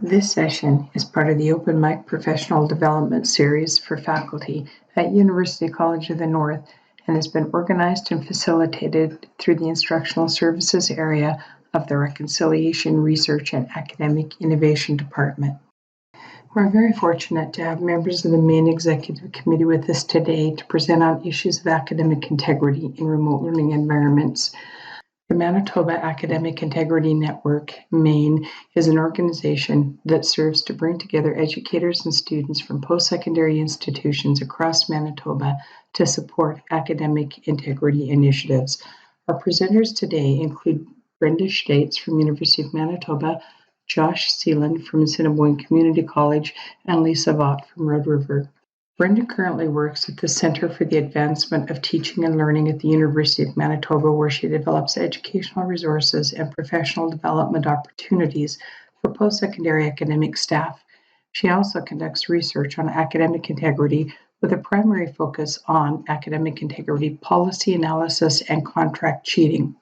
This session is part of the Open Mic Professional Development Series for faculty at University College of the North and has been organized and facilitated through the Instructional Services area of the Reconciliation, Research, and Academic Innovation Department. We're very fortunate to have members of the main executive committee with us today to present on issues of academic integrity in remote learning environments. The Manitoba Academic Integrity Network, MAIN, is an organization that serves to bring together educators and students from post-secondary institutions across Manitoba to support academic integrity initiatives. Our presenters today include Brenda Stoesz from University of Manitoba, Josh Seeland from Assiniboine Community College, and Lisa Vogt from Red River. Brenda currently works at the Centre for the Advancement of Teaching and Learning at the University of Manitoba, where she develops educational resources and professional development opportunities for post-secondary academic staff. She also conducts research on academic integrity with a primary focus on academic integrity policy analysis and contract cheating.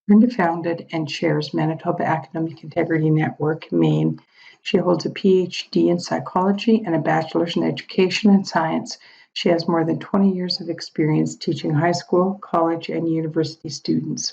Brenda founded and chairs Manitoba Academic Integrity Network, MAIN. She holds a PhD in psychology and a bachelor's in education and science. She has more than 20 years of experience teaching high school, college, and university students.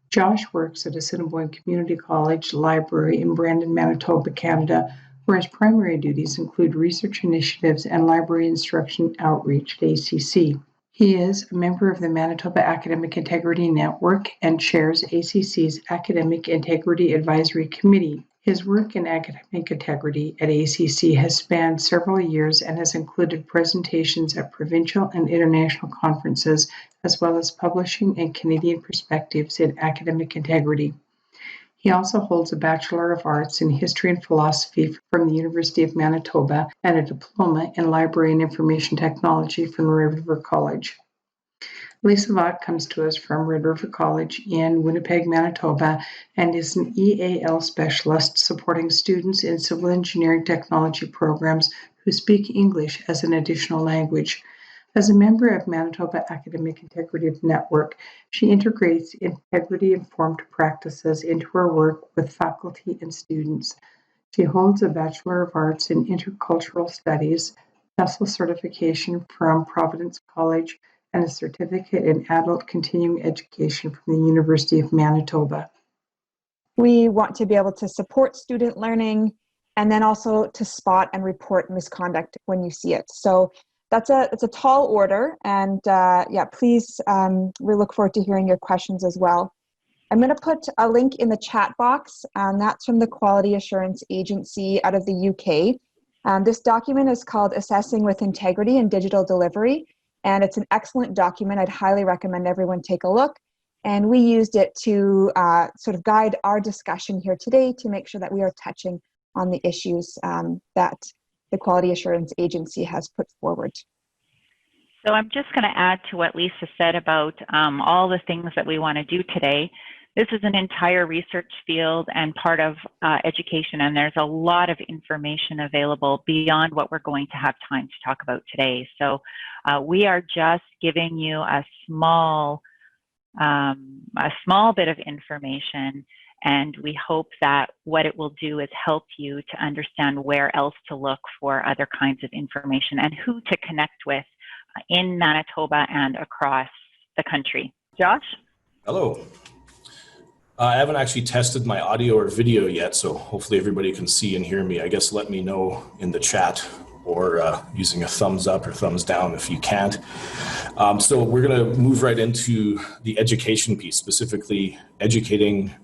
Josh works at Assiniboine Community College Library in Brandon, Manitoba, Canada, where his primary duties include research initiatives and library instruction outreach at ACC. He is a member of the Manitoba Academic Integrity Network and chairs ACC's Academic Integrity Advisory Committee. His work in academic integrity at ACC has spanned several years and has included presentations at provincial and international conferences, as well as publishing and Canadian perspectives in academic integrity. He also holds a Bachelor of Arts in History and Philosophy from the University of Manitoba and a diploma in Library and Information Technology from Red River College. Lisa Vogt comes to us from Red River College in Winnipeg, Manitoba, and is an EAL specialist supporting students in civil engineering technology programs who speak English as an additional language. As a member of Manitoba Academic Integrity Network, she integrates integrity-informed practices into her work with faculty and students. She holds a Bachelor of Arts in Intercultural Studies, TESOL certification from Providence College, and a certificate in adult continuing education from the University of Manitoba. We want to be able to support student learning and then also to spot and report misconduct when you see it. So it's a tall order, and please, we look forward to hearing your questions as well. I'm going to put a link in the chat box, and that's from the Quality Assurance Agency out of the UK. This document is called Assessing with Integrity in Digital Delivery, and it's an excellent document. I'd highly recommend everyone take a look. And we used it to sort of guide our discussion here today to make sure that we are touching on the issues that the Quality Assurance Agency has put forward. So I'm just going to add to what Lisa said about all the things that we want to do today. This is an entire research field and part of education, and there's a lot of information available beyond what we're going to have time to talk about today. So we are just giving you a small bit of information, and we hope that what it will do is help you to understand where else to look for other kinds of information and who to connect with in Manitoba and across the country. Josh? Hello. I haven't actually tested my audio or video yet, so hopefully everybody can see and hear me. I guess let me know in the chat or using a thumbs up or thumbs down if you can't. So we're going to move right into the education piece, specifically educating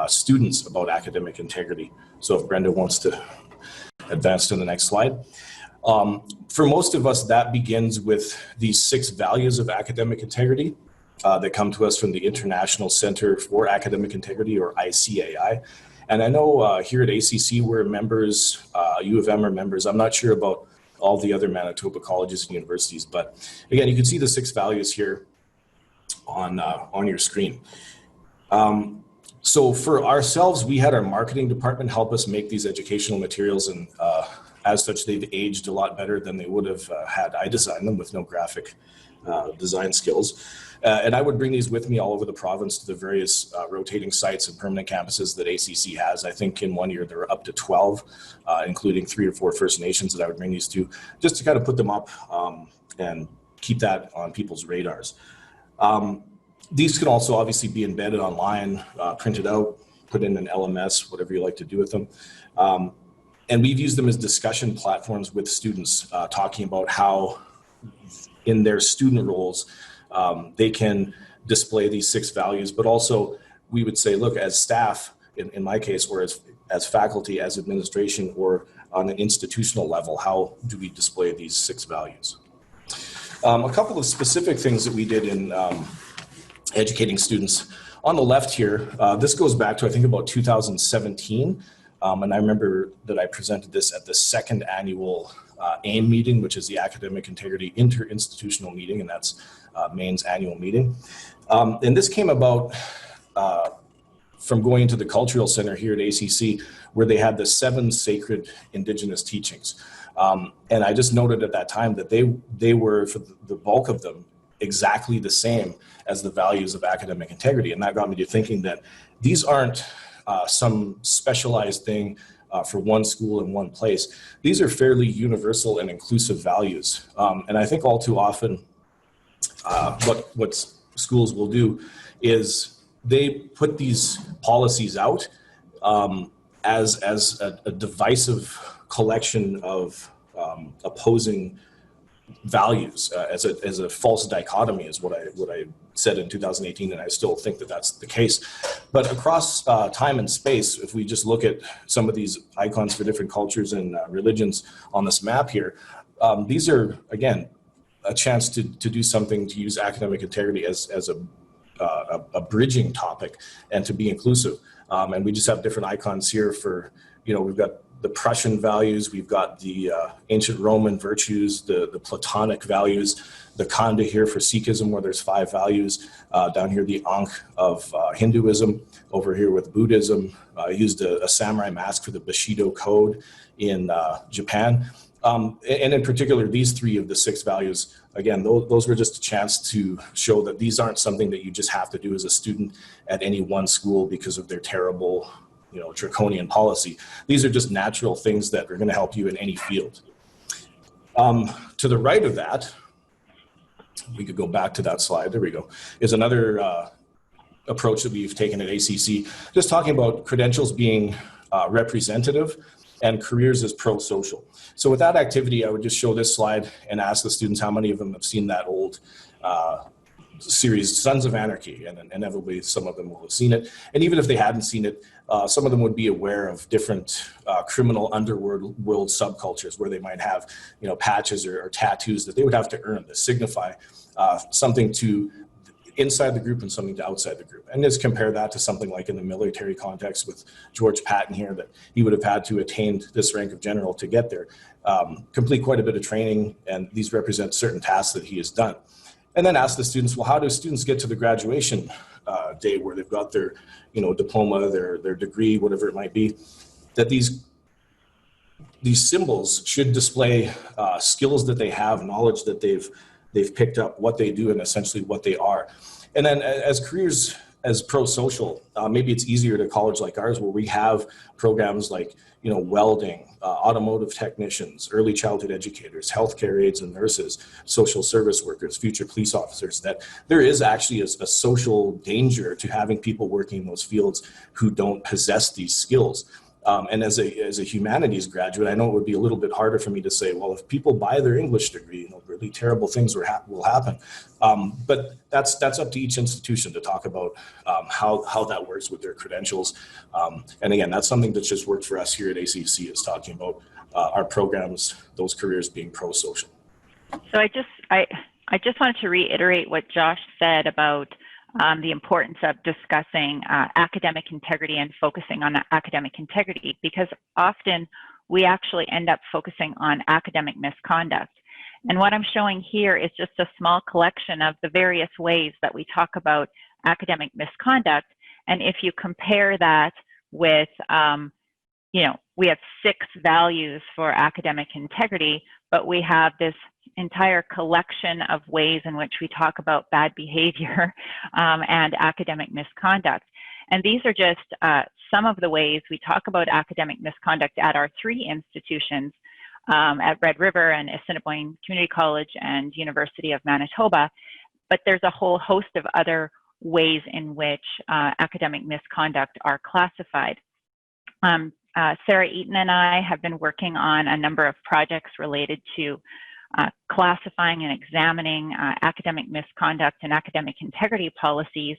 students about academic integrity. So if Brenda wants to advance to the next slide. For most of us, that begins with these 6 values of academic integrity that come to us from the International Center for Academic Integrity, or ICAI. And I know here at ACC we're members, U of M are members. I'm not sure about all the other Manitoba colleges and universities, but again, you can see the 6 values here on your screen. So for ourselves, we had our marketing department help us make these educational materials, and as such, they've aged a lot better than they would have had I designed them with no graphic design skills. And I would bring these with me all over the province to the various rotating sites and permanent campuses that ACC has. I think in one year there were up to 12, including 3 or 4 First Nations that I would bring these to, just to kind of put them up and keep that on people's radars. These can also obviously be embedded online, printed out, put in an LMS, whatever you like to do with them. And we've used them as discussion platforms with students, talking about how in their student roles, they can display these 6 values, but also we would say, look, as staff, in my case, or as faculty, as administration, or on an institutional level, how do we display these 6 values? A couple of specific things that we did in educating students. On the left here, this goes back to, I think, about 2017. And I remember that I presented this at the 2nd annual AIM meeting, which is the Academic Integrity Interinstitutional Meeting, and that's Maine's annual meeting. And this came about from going to the Cultural Center here at ACC, where they had the 7 sacred Indigenous teachings. And I just noted at that time that they were, for the bulk of them, exactly the same as the values of academic integrity. And that got me to thinking that these aren't some specialized thing for one school in one place. These are fairly universal and inclusive values. And I think all too often, what schools will do is they put these policies out as a divisive collection of opposing values, as a false dichotomy is what I said in 2018, and I still think that that's the case. But across time and space, if we just look at some of these icons for different cultures and religions on this map here, these are, again, a chance to do something, to use academic integrity as a bridging topic and to be inclusive. And we just have different icons here for, we've got the Prussian values, we've got the ancient Roman virtues, the Platonic values, the Khanda here for Sikhism, where there's 5 values, down here the Ankh of Hinduism, over here with Buddhism. I used a samurai mask for the Bushido code in Japan. And in particular, these 3 of the 6 values, again, those were just a chance to show that these aren't something that you just have to do as a student at any one school because of their terrible, draconian policy. These are just natural things that are going to help you in any field. To the right of that, we could go back to that slide. There we go. Is another approach that we've taken at ACC, just talking about credentials being representative and careers as pro-social. So with that activity, I would just show this slide and ask the students how many of them have seen that old series, Sons of Anarchy, and inevitably some of them will have seen it. And even if they hadn't seen it, some of them would be aware of different criminal underworld subcultures where they might have, patches or tattoos that they would have to earn that signify something to inside the group and something to outside the group. And just compare that to something like in the military context with George Patton here, that he would have had to attain this rank of general to get there, complete quite a bit of training, and these represent certain tasks that he has done. And then ask the students, well, how do students get to the graduation day where they've got their, diploma, their degree, whatever it might be, that these symbols should display skills that they have, knowledge that they've picked up, what they do, and essentially what they are. And then as careers as pro-social, maybe it's easier to college like ours where we have programs like, welding, automotive technicians, early childhood educators, healthcare aides and nurses, social service workers, future police officers, that there is actually a social danger to having people working in those fields who don't possess these skills. And as a humanities graduate, I know it would be a little bit harder for me to say, well, if people buy their English degree, really terrible things will happen. But that's up to each institution to talk about how that works with their credentials. And again, that's something that's just worked for us here at ACC, is talking about our programs, those careers being pro-social. So I just wanted to reiterate what Josh said about the importance of discussing academic integrity and focusing on academic integrity, because often we actually end up focusing on academic misconduct. And what I'm showing here is just a small collection of the various ways that we talk about academic misconduct. And if you compare that with, we have 6 values for academic integrity, but we have this entire collection of ways in which we talk about bad behavior and academic misconduct. And these are just some of the ways we talk about academic misconduct at our 3 institutions, at Red River and Assiniboine Community College and University of Manitoba. But there's a whole host of other ways in which academic misconduct are classified. Sarah Eaton and I have been working on a number of projects related to classifying and examining academic misconduct and academic integrity policies.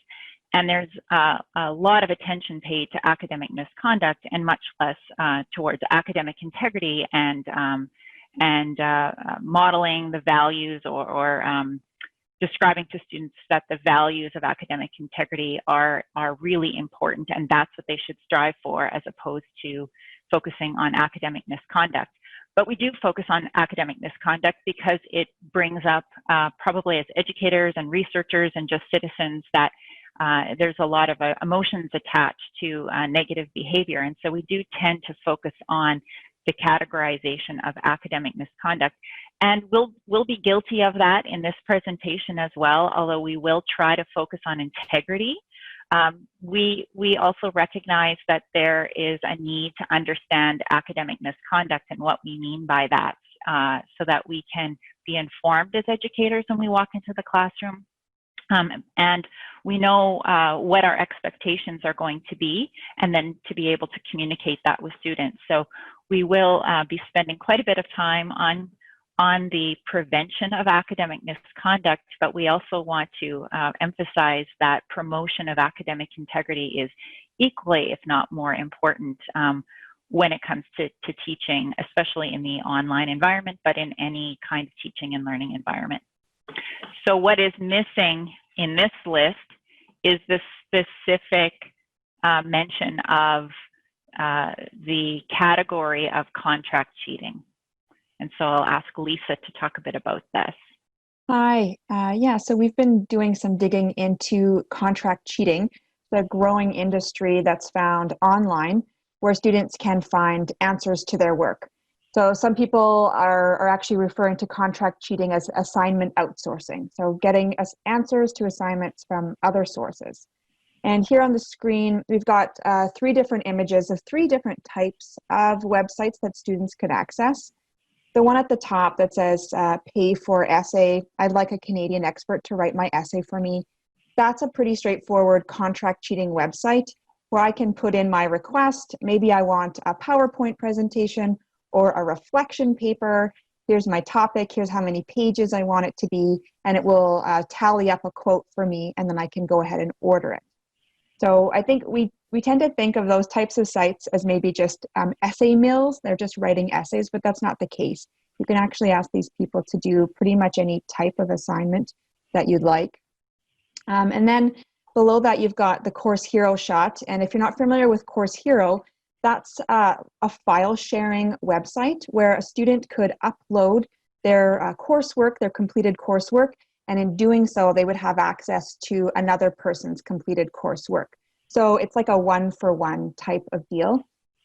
And there's a lot of attention paid to academic misconduct and much less towards academic integrity and modeling the values or describing to students that the values of academic integrity are really important, and that's what they should strive for, as opposed to focusing on academic misconduct. But we do focus on academic misconduct because it brings up, probably as educators and researchers and just citizens, that there's a lot of emotions attached to negative behavior. And so we do tend to focus on the categorization of academic misconduct. And we'll be guilty of that in this presentation as well, although we will try to focus on integrity. We also recognize that there is a need to understand academic misconduct and what we mean by that, so that we can be informed as educators when we walk into the classroom. And we know what our expectations are going to be, and then to be able to communicate that with students. So we will be spending quite a bit of time on the prevention of academic misconduct, but we also want to emphasize that promotion of academic integrity is equally, if not more important, when it comes to teaching, especially in the online environment, but in any kind of teaching and learning environment. So what is missing in this list is the specific mention of the category of contract cheating. And so I'll ask Lisa to talk a bit about this. Hi, yeah, so we've been doing some digging into contract cheating, the growing industry that's found online where students can find answers to their work. So some people are actually referring to contract cheating as assignment outsourcing. So getting us answers to assignments from other sources. And here on the screen, we've got 3 different images of 3 different types of websites that students could access. The one at the top that says pay for essay, I'd like a Canadian expert to write my essay for me. That's a pretty straightforward contract cheating website where I can put in my request. Maybe I want a PowerPoint presentation or a reflection paper. Here's my topic, here's how many pages I want it to be, and it will tally up a quote for me, and then I can go ahead and order it. So I think we tend to think of those types of sites as maybe just essay mills. They're just writing essays, but that's not the case. You can actually ask these people to do pretty much any type of assignment that you'd like. And then below that, you've got the Course Hero shot. And if you're not familiar with Course Hero, that's a file sharing website where a student could upload their coursework, their completed coursework, and in doing so, they would have access to another person's completed coursework. So it's like a one-for-one type of deal.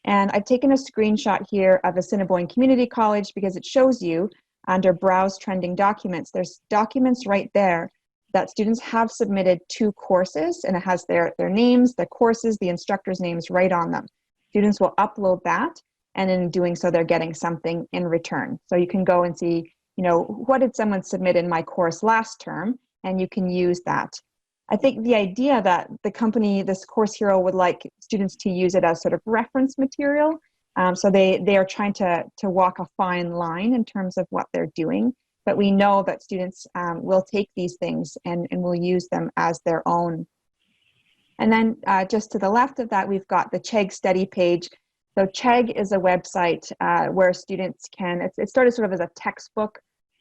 And I've taken a screenshot here of Assiniboine Community College because it shows you under Browse Trending Documents, there's documents right there that students have submitted to courses, and it has their names, their courses, the instructors' names right on them. Students will upload that, and in doing so, they're getting something in return. So you can go and see, you know, what did someone submit in my course last term, and you can use that. I think the idea that the company, this Course Hero, would like students to use it as sort of reference material. So they are trying to walk a fine line in terms of what they're doing. But we know that students will take these things and will use them as their own. And then just to the left of that, we've got the Chegg study page. So Chegg is a website where students can, it started sort of as a textbook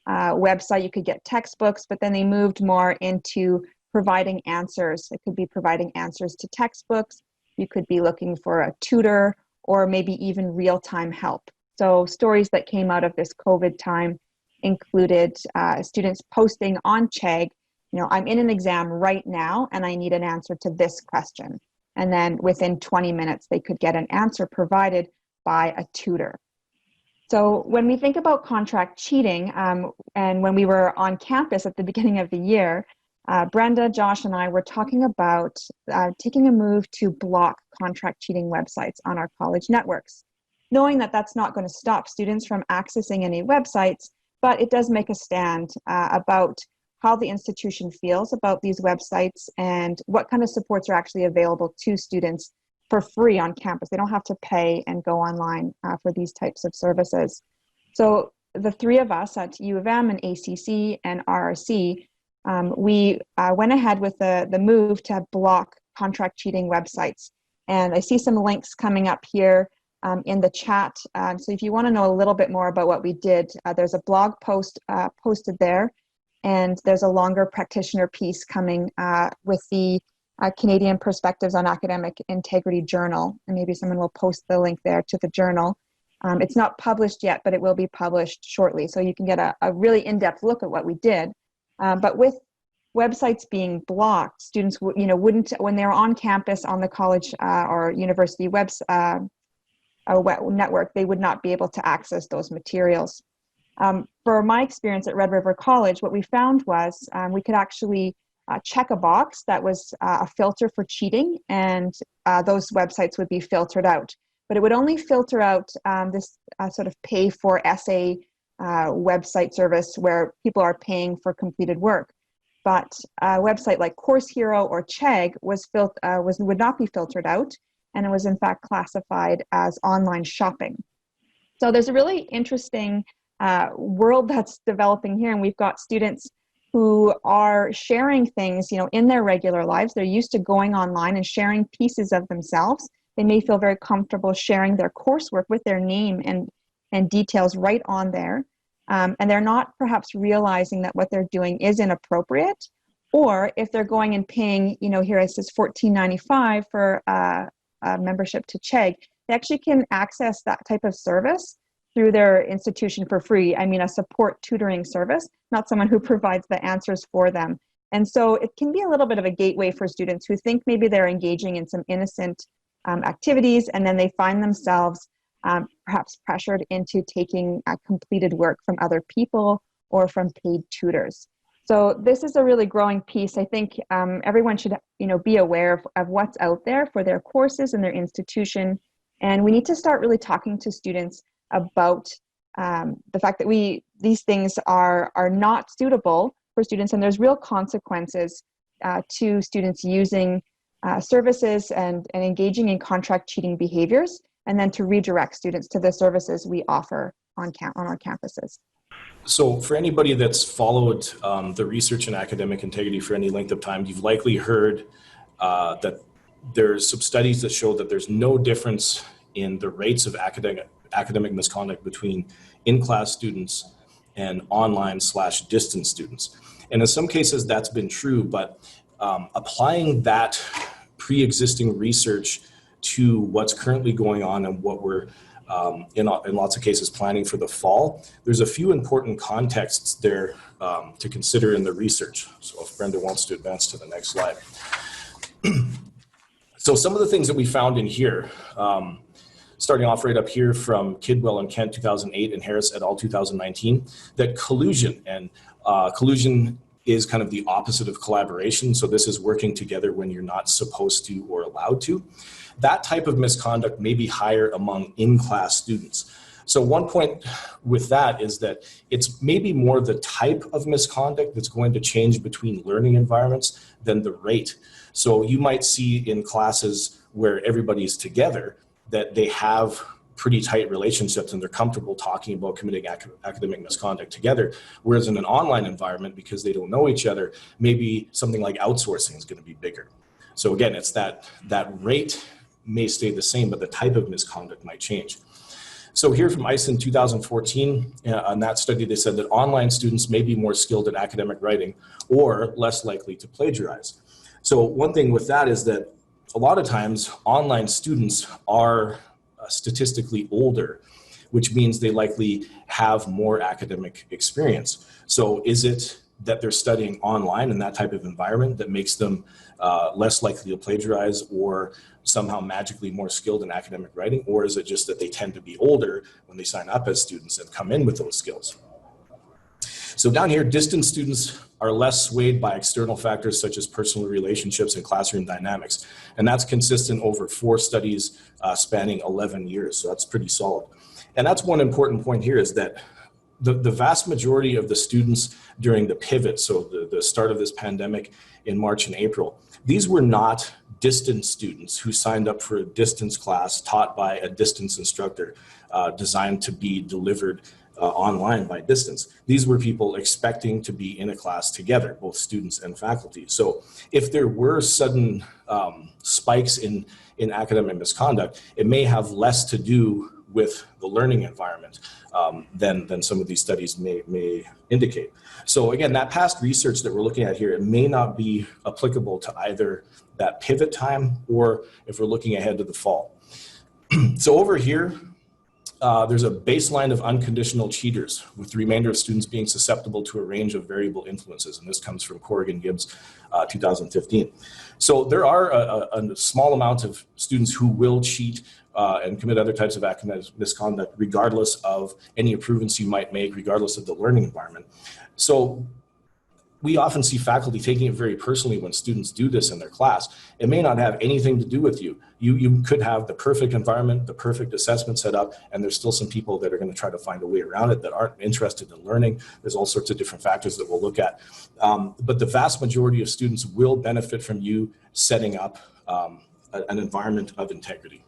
website. You could get textbooks, but then they moved more into providing answers. It could be providing answers to textbooks. You could be looking for a tutor or maybe even real-time help. So stories that came out of this COVID time included students posting on Chegg, you know, I'm in an exam right now and I need an answer to this question. And then within 20 minutes, they could get an answer provided by a tutor. So when we think about contract cheating, and when we were on campus at the beginning of the year, Brenda, Josh, and I were talking about taking a move to block contract cheating websites on our college networks, knowing that that's not going to stop students from accessing any websites, but it does make a stand about how the institution feels about these websites and what kind of supports are actually available to students for free on campus. They don't have to pay and go online for these types of services. So the three of us at U of M and ACC and RRC, we went ahead with the move to block contract cheating websites. And I see some links coming up here in the chat. So if you want to know a little bit more about what we did, there's a blog post posted there, and there's a longer practitioner piece coming with the Canadian Perspectives on Academic Integrity Journal, and maybe someone will post the link there to the journal. It's not published yet, but it will be published shortly, so you can get a really in-depth look at what we did. But with websites being blocked, students wouldn't, when they're on campus on the college or university network, they would not be able to access those materials. For my experience at Red River College, what we found was we could actually check a box that was a filter for cheating, and those websites would be filtered out. But it would only filter out this sort of pay for essay website service where people are paying for completed work. But a website like Course Hero or Chegg would not be filtered out, and it was in fact classified as online shopping. So there's a really interesting world that's developing here, and we've got students who are sharing things, in their regular lives. They're used to going online and sharing pieces of themselves. They may feel very comfortable sharing their coursework with their name and details right on there. And they're not perhaps realizing that what they're doing is inappropriate, or if they're going and paying, here it says $14.95 for a membership to Chegg, they actually can access that type of service through their institution for free. I mean, a support tutoring service, not someone who provides the answers for them. And so it can be a little bit of a gateway for students who think maybe they're engaging in some innocent activities, and then they find themselves perhaps pressured into taking completed work from other people or from paid tutors. So this is a really growing piece. I think everyone should be aware of what's out there for their courses and their institution. And we need to start really talking to students about the fact that these things are not suitable for students, and there's real consequences to students using services and engaging in contract cheating behaviors, and then to redirect students to the services we offer on our campuses. So for anybody that's followed the research in academic integrity for any length of time, you've likely heard that there's some studies that show that there's no difference in the rates of academic misconduct between in-class students and online/distance students. And in some cases that's been true, but applying that pre-existing research to what's currently going on and what we're in lots of cases planning for the fall, there's a few important contexts there to consider in the research. So if Brenda wants to advance to the next slide. So some of the things that we found in here, starting off right up here from Kidwell and Kent 2008 and Harris et al. 2019, that collusion, and collusion is kind of the opposite of collaboration. So this is working together when you're not supposed to or allowed to. That type of misconduct may be higher among in-class students. So one point with that is that it's maybe more the type of misconduct that's going to change between learning environments than the rate. So you might see in classes where everybody's together that they have pretty tight relationships and they're comfortable talking about committing academic misconduct together. Whereas in an online environment, because they don't know each other, maybe something like outsourcing is going to be bigger. So again, it's that rate may stay the same, but the type of misconduct might change. So here from ICE in 2014, on that study, they said that online students may be more skilled at academic writing or less likely to plagiarize. So one thing with that is that a lot of times online students are statistically older, which means they likely have more academic experience. So is it that they're studying online in that type of environment that makes them less likely to plagiarize or somehow magically more skilled in academic writing? Or is it just that they tend to be older when they sign up as students and come in with those skills? So down here, distance students are less swayed by external factors such as personal relationships and classroom dynamics. And that's consistent over 4 studies spanning 11 years. So that's pretty solid. And that's one important point here, is that the vast majority of the students during the pivot, so the start of this pandemic in March and April, these were not distance students who signed up for a distance class taught by a distance instructor designed to be delivered online by distance. These were people expecting to be in a class together, both students and faculty. So if there were sudden spikes in academic misconduct, it may have less to do with the learning environment than some of these studies may indicate. So again, that past research that we're looking at here, it may not be applicable to either that pivot time or if we're looking ahead to the fall. So over here, there's a baseline of unconditional cheaters, with the remainder of students being susceptible to a range of variable influences. And this comes from Corrigan Gibbs, 2015. So there are a small amount of students who will cheat and commit other types of academic misconduct, regardless of any improvements you might make, regardless of the learning environment. So we often see faculty taking it very personally when students do this in their class. It may not have anything to do with you. You could have the perfect environment, the perfect assessment set up, and there's still some people that are going to try to find a way around it that aren't interested in learning. There's all sorts of different factors that we'll look at. But the vast majority of students will benefit from you setting up an environment of integrity.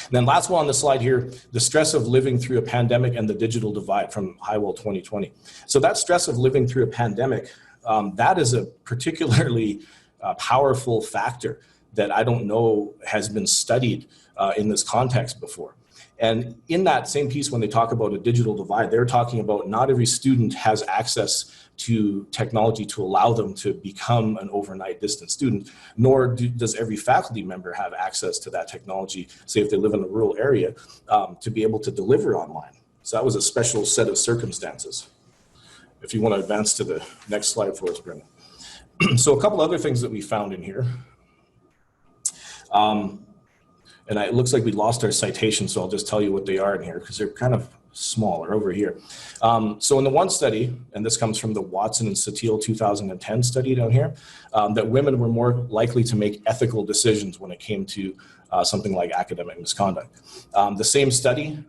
And then last one on the slide here, the stress of living through a pandemic and the digital divide, from Highwell 2020. So that stress of living through a pandemic, that is a particularly powerful factor that I don't know has been studied in this context before. And in that same piece, when they talk about a digital divide, they're talking about not every student has access to technology to allow them to become an overnight distance student, nor does every faculty member have access to that technology, say if they live in a rural area, to be able to deliver online. So that was a special set of circumstances. If you want to advance to the next slide for us, Brenda. So a couple other things that we found in here. And it looks like we lost our citations, so I'll just tell you what they are in here because they're kind of smaller over here. So in the one study, and this comes from the Watson and Satil 2010 study down here, that women were more likely to make ethical decisions when it came to something like academic misconduct. The same study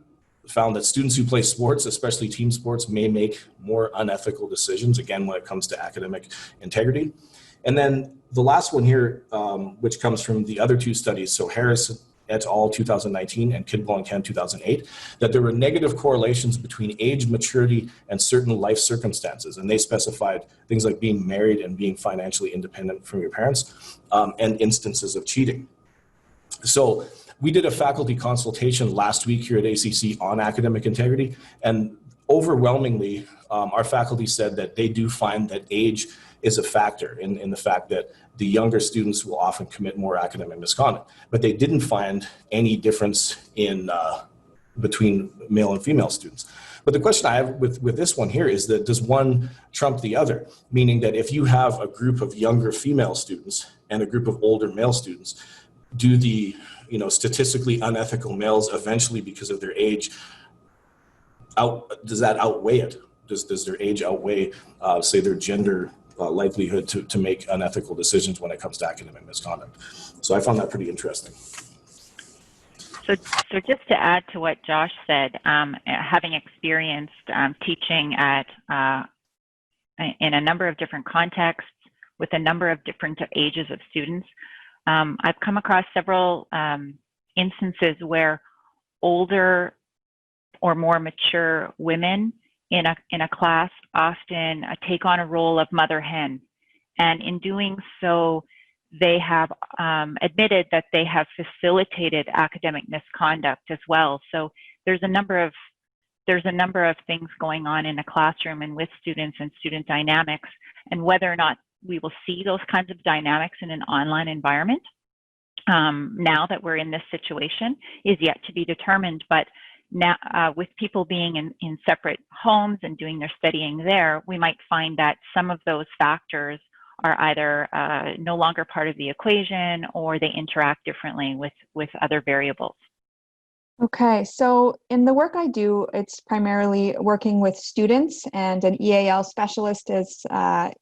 found that students who play sports, especially team sports, may make more unethical decisions, again, when it comes to academic integrity. And then the last one here, which comes from the other 2 studies, so Harris et al. 2019 and Kidwell and Ken 2008, that there were negative correlations between age, maturity, and certain life circumstances. And they specified things like being married and being financially independent from your parents, and instances of cheating. So we did a faculty consultation last week here at ACC on academic integrity, and overwhelmingly, our faculty said that they do find that age is a factor in the fact that the younger students will often commit more academic misconduct, but they didn't find any difference in between male and female students. But the question I have with this one here is that does one trump the other? Meaning that if you have a group of younger female students and a group of older male students, do the statistically unethical males eventually, because of their age, does that outweigh it? Does their age outweigh, say, their gender likelihood to make unethical decisions when it comes to academic misconduct? So I found that pretty interesting. So just to add to what Josh said, having experienced teaching in a number of different contexts with a number of different ages of students, I've come across several instances where older or more mature women in a class often take on a role of mother hen. And in doing so, they have admitted that they have facilitated academic misconduct as well. So there's a number of things going on in a classroom and with students and student dynamics, and whether or not we will see those kinds of dynamics in an online environment now that we're in this situation is yet to be determined. But now, with people being in separate homes and doing their studying there, we might find that some of those factors are either no longer part of the equation, or they interact differently with other variables. Okay, so in the work I do, it's primarily working with students, and an EAL specialist is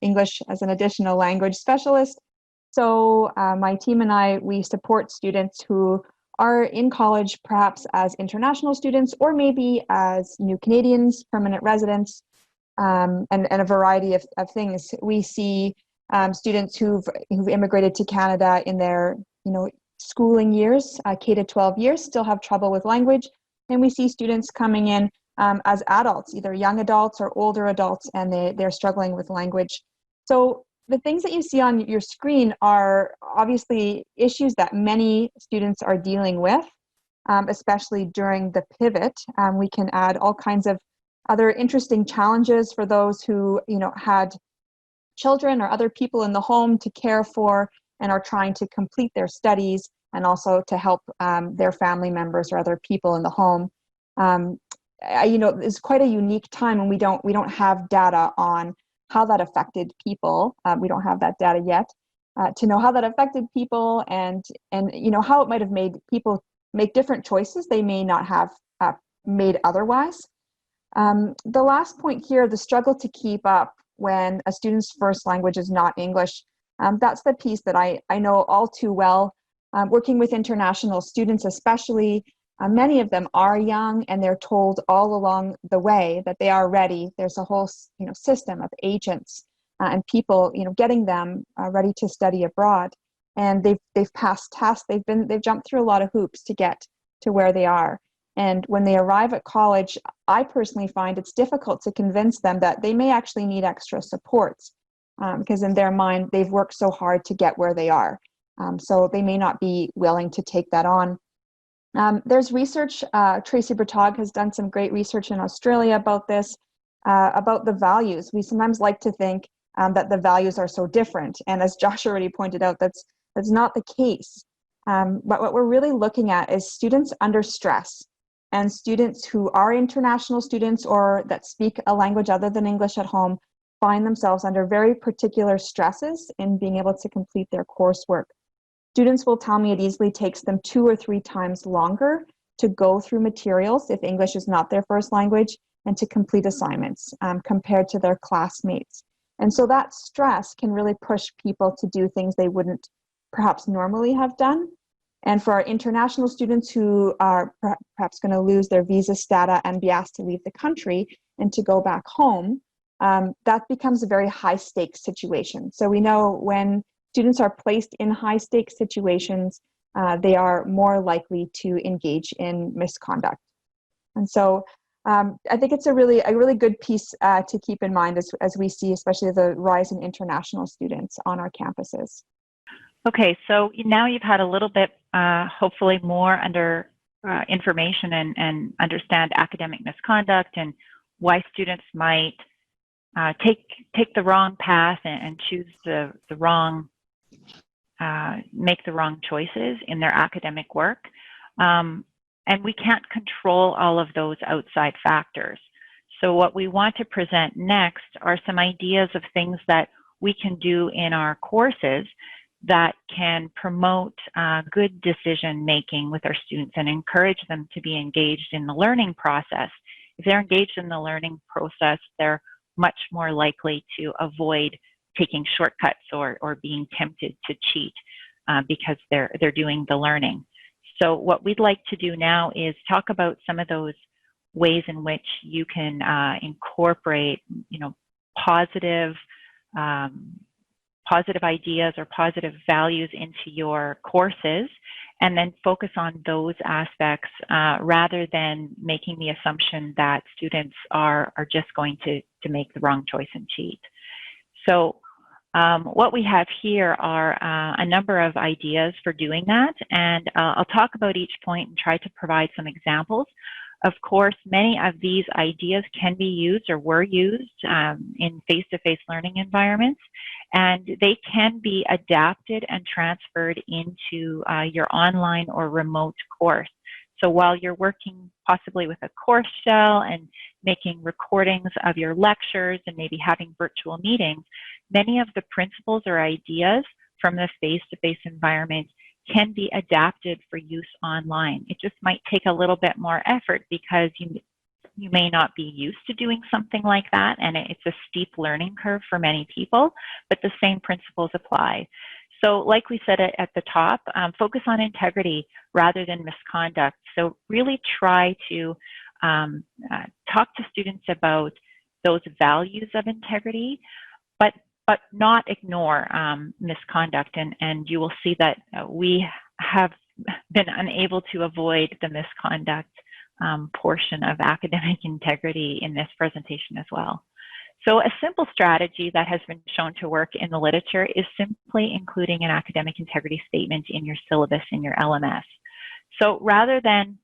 English as an additional language specialist. So my team and I, we support students who are in college, perhaps as international students, or maybe as new Canadians, permanent residents, and a variety of things. We see students who've immigrated to Canada in their, schooling years, K to 12 years, still have trouble with language. And we see students coming in as adults, either young adults or older adults, and they're struggling with language. So the things that you see on your screen are obviously issues that many students are dealing with, especially during the pivot. We can add all kinds of other interesting challenges for those who, had children or other people in the home to care for and are trying to complete their studies, and also to help their family members or other people in the home. It's quite a unique time, and we don't have data on how that affected people. We don't have that data yet to know how that affected people, and how it might have made people make different choices they may not have made otherwise. The last point here, the struggle to keep up when a student's first language is not English. That's the piece that I know all too well. Working with international students especially, many of them are young, and they're told all along the way that they are ready. There's a whole system of agents and people getting them ready to study abroad, and they've passed tests. They've jumped through a lot of hoops to get to where they are. And when they arrive at college, I personally find it's difficult to convince them that they may actually need extra supports, because in their mind, they've worked so hard to get where they are. So they may not be willing to take that on. There's research, Tracy Bertog has done some great research in Australia about this, about the values. We sometimes like to think that the values are so different. And as Josh already pointed out, that's not the case. But what we're really looking at is students under stress, and students who are international students or that speak a language other than English at home find themselves under very particular stresses in being able to complete their coursework. Students will tell me it easily takes them 2 or 3 times longer to go through materials if English is not their first language, and to complete assignments compared to their classmates. And so that stress can really push people to do things they wouldn't perhaps normally have done. And for our international students who are perhaps going to lose their visa status and be asked to leave the country and to go back home, that becomes a very high stakes situation. So we know when students are placed in high stakes situations, they are more likely to engage in misconduct. And so I think it's a really good piece to keep in mind as we see, especially the rise in international students on our campuses. Okay, so now you've had a little bit, hopefully more information and understand academic misconduct and why students might take the wrong path and choose the wrong, make the wrong choices in their academic work. And we can't control all of those outside factors. So what we want to present next are some ideas of things that we can do in our courses that can promote good decision making with our students and encourage them to be engaged in the learning process. If they're engaged in the learning process, they're much more likely to avoid taking shortcuts or being tempted to cheat because they're doing the learning. So what we'd like to do now is talk about some of those ways in which you can incorporate, positive ideas or positive values into your courses, and then focus on those aspects rather than making the assumption that students are just going to make the wrong choice and cheat. So what we have here are a number of ideas for doing that, and I'll talk about each point and try to provide some examples. Of course, many of these ideas can be used or were used in face-to-face learning environments, and they can be adapted and transferred into your online or remote course. So while you're working possibly with a course shell and making recordings of your lectures and maybe having virtual meetings, many of the principles or ideas from the face-to-face environment can be adapted for use online. It just might take a little bit more effort because you may not be used to doing something like that, and it's a steep learning curve for many people, but the same principles apply. So like we said at the top, focus on integrity rather than misconduct. So really try to talk to students about those values of integrity, but not ignore misconduct. And you will see that we have been unable to avoid the misconduct portion of academic integrity in this presentation as well. So a simple strategy that has been shown to work in the literature is simply including an academic integrity statement in your syllabus in your LMS. So rather than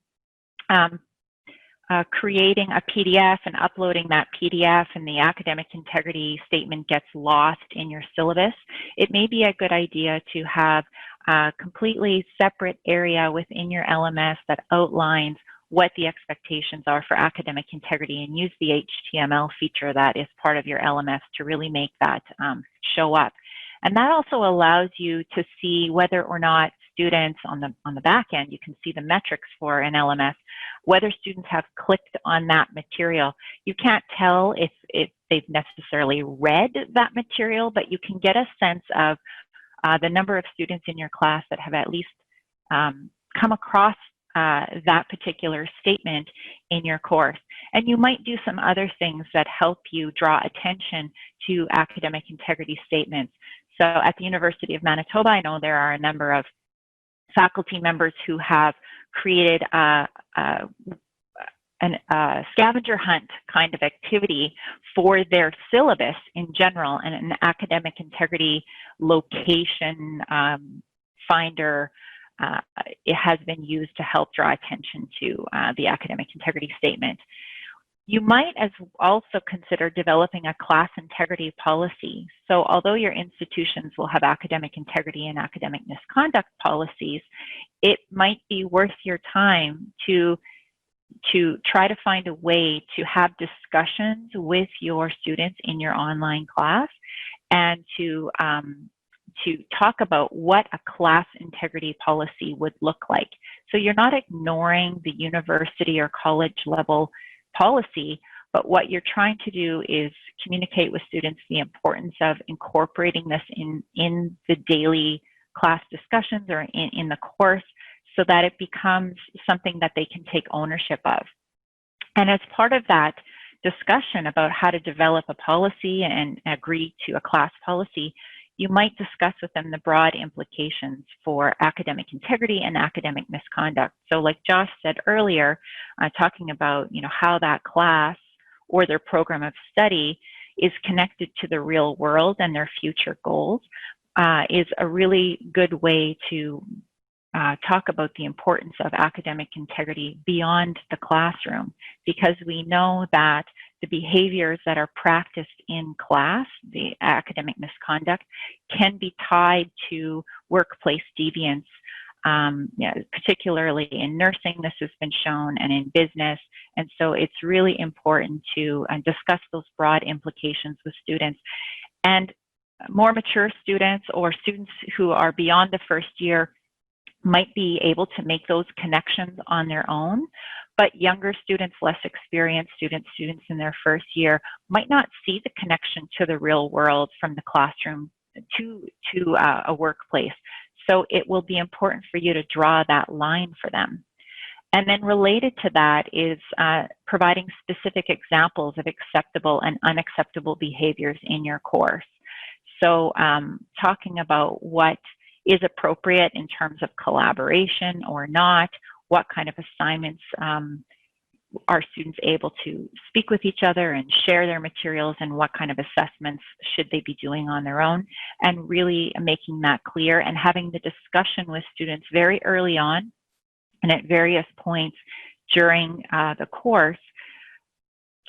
creating a PDF and uploading that PDF and the academic integrity statement gets lost in your syllabus, it may be a good idea to have a completely separate area within your LMS that outlines what the expectations are for academic integrity, and use the HTML feature that is part of your LMS to really make that show up. And that also allows you to see whether or not students on the back end, you can see the metrics for an LMS, whether students have clicked on that material. You can't tell if they've necessarily read that material, but you can get a sense of the number of students in your class that have at least come across that particular statement in your course. And you might do some other things that help you draw attention to academic integrity statements. So at the University of Manitoba, I know there are a number of faculty members who have created a scavenger hunt kind of activity for their syllabus in general, and an academic integrity location finder. It has been used to help draw attention to the academic integrity statement. You might also consider developing a class integrity policy. So although your institutions will have academic integrity and academic misconduct policies, it might be worth your time to try to find a way to have discussions with your students in your online class, and to talk about what a class integrity policy would look like. So you're not ignoring the university or college level policy, but what you're trying to do is communicate with students the importance of incorporating this in the daily class discussions or in the course, so that it becomes something that they can take ownership of. And as part of that discussion about how to develop a policy and agree to a class policy, you might discuss with them the broad implications for academic integrity and academic misconduct. So like Josh said earlier, talking about how that class or their program of study is connected to the real world and their future goals is a really good way to talk about the importance of academic integrity beyond the classroom, because we know that the behaviors that are practiced in class, the academic misconduct, can be tied to workplace deviance, particularly in nursing. This has been shown, and in business. And so it's really important to discuss those broad implications with students. And more mature students or students who are beyond the first year might be able to make those connections on their own, but younger students, less experienced students in their first year might not see the connection to the real world from the classroom to a workplace. So it will be important for you to draw that line for them. And then related to that is providing specific examples of acceptable and unacceptable behaviors in your course. So talking about what is appropriate in terms of collaboration or not, what kind of assignments are students able to speak with each other and share their materials, and what kind of assessments should they be doing on their own, and really making that clear and having the discussion with students very early on and at various points during the course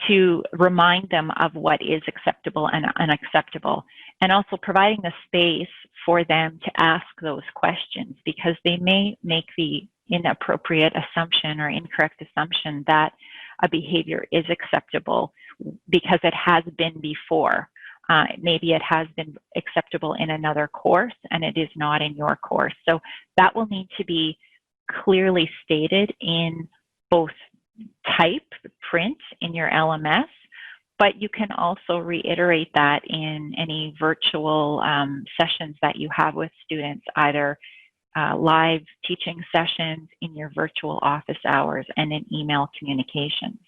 to remind them of what is acceptable and unacceptable, and also providing the space for them to ask those questions, because they may make the inappropriate assumption or incorrect assumption that a behavior is acceptable because it has been before. Maybe it has been acceptable in another course and it is not in your course. So that will need to be clearly stated in both type, print in your LMS, but you can also reiterate that in any virtual sessions that you have with students, either live teaching sessions, in your virtual office hours, and in email communications.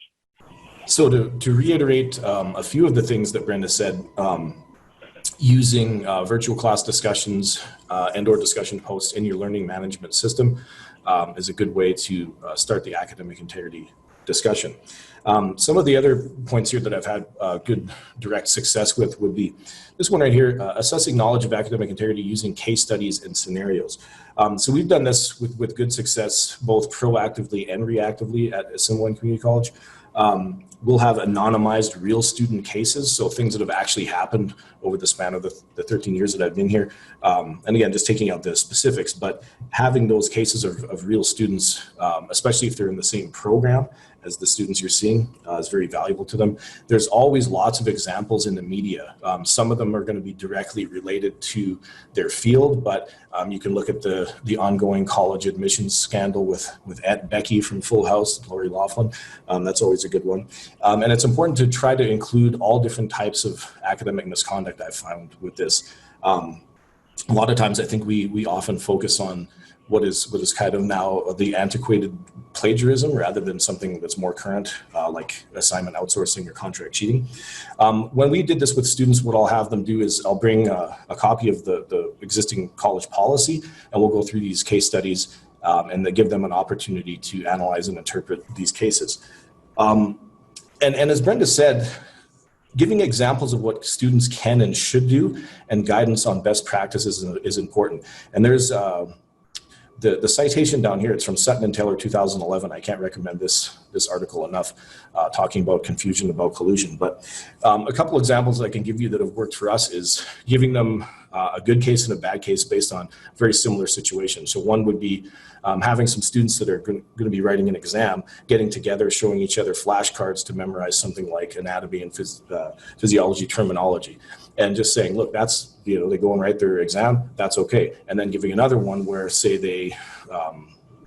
So to reiterate a few of the things that Brenda said, using virtual class discussions and/or discussion posts in your learning management system is a good way to start the academic integrity discussion. Some of the other points here that I've had good direct success with would be this one right here, assessing knowledge of academic integrity using case studies and scenarios. So we've done this with good success, both proactively and reactively at Assiniboine Community College. We'll have anonymized real student cases, so things that have actually happened over the span of the 13 years that I've been here. And again, just taking out the specifics, but having those cases of real students, especially if they're in the same program as the students you're seeing, is very valuable to them. There's always lots of examples in the media. Some of them are going to be directly related to their field, but you can look at the ongoing college admissions scandal with Aunt Becky from Full House, Lori Laughlin. That's always a good one. And it's important to try to include all different types of academic misconduct I've found with this. A lot of times I think we often focus on what is kind of now the antiquated plagiarism rather than something that's more current, like assignment outsourcing or contract cheating. When we did this with students, what I'll have them do is I'll bring a copy of the existing college policy, and we'll go through these case studies and they give them an opportunity to analyze and interpret these cases. And as Brenda said, giving examples of what students can and should do and guidance on best practices is important. And there's the citation down here, it's from Sutton and Taylor 2011. I can't recommend this article enough, talking about confusion about collusion. But a couple examples I can give you that have worked for us is giving them a good case and a bad case based on very similar situations. So one would be having some students that are going to be writing an exam, getting together, showing each other flashcards to memorize something like anatomy and physiology terminology, and just saying, look, that's, they go and write their exam, that's okay. And then giving another one where, say, they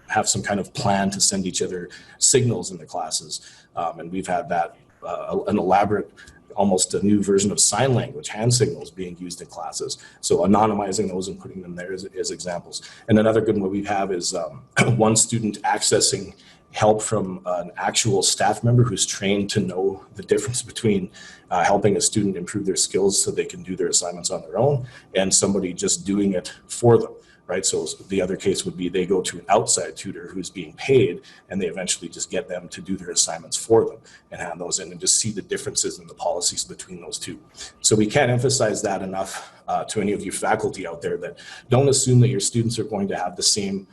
have some kind of plan to send each other signals in the classes. And we've had that, an elaborate, almost a new version of sign language, hand signals being used in classes. So anonymizing those and putting them there as examples. And another good one we have is one student accessing help from an actual staff member who's trained to know the difference between helping a student improve their skills so they can do their assignments on their own and somebody just doing it for them. Right. So the other case would be they go to an outside tutor who's being paid and they eventually just get them to do their assignments for them and hand those in and just see the differences in the policies between those two. So we can't emphasize that enough to any of you faculty out there, that don't assume that your students are going to have the same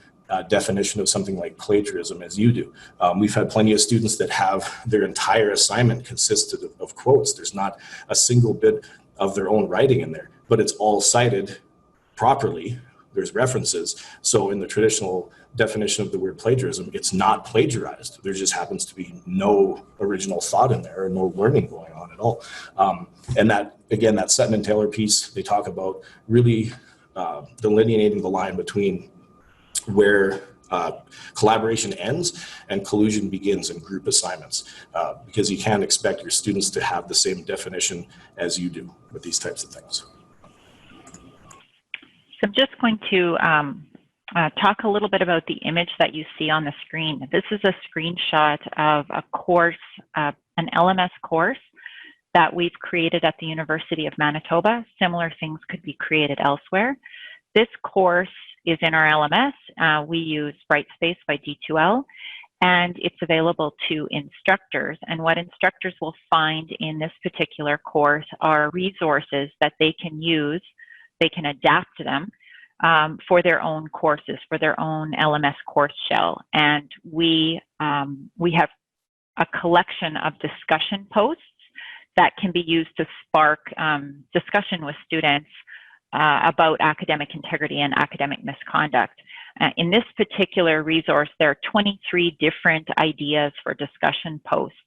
definition of something like plagiarism as you do. We've had plenty of students that have their entire assignment consisted of quotes. There's not a single bit of their own writing in there, but it's all cited properly. There's references. So in the traditional definition of the word plagiarism, it's not plagiarized. There just happens to be no original thought in there or no learning going on at all. And that, again, that Sutton and Taylor piece, they talk about really delineating the line between where collaboration ends and collusion begins in group assignments, because you can't expect your students to have the same definition as you do with these types of things. So I'm just going to talk a little bit about the image that you see on the screen. This is a screenshot of a course, an LMS course that we've created at the University of Manitoba. Similar things could be created elsewhere. This course is in our LMS. We use Brightspace by D2L, and it's available to instructors. And what instructors will find in this particular course are resources that they can use. They can adapt them for their own courses, for their own LMS course shell. And we have a collection of discussion posts that can be used to spark discussion with students about academic integrity and academic misconduct. In this particular resource, there are 23 different ideas for discussion posts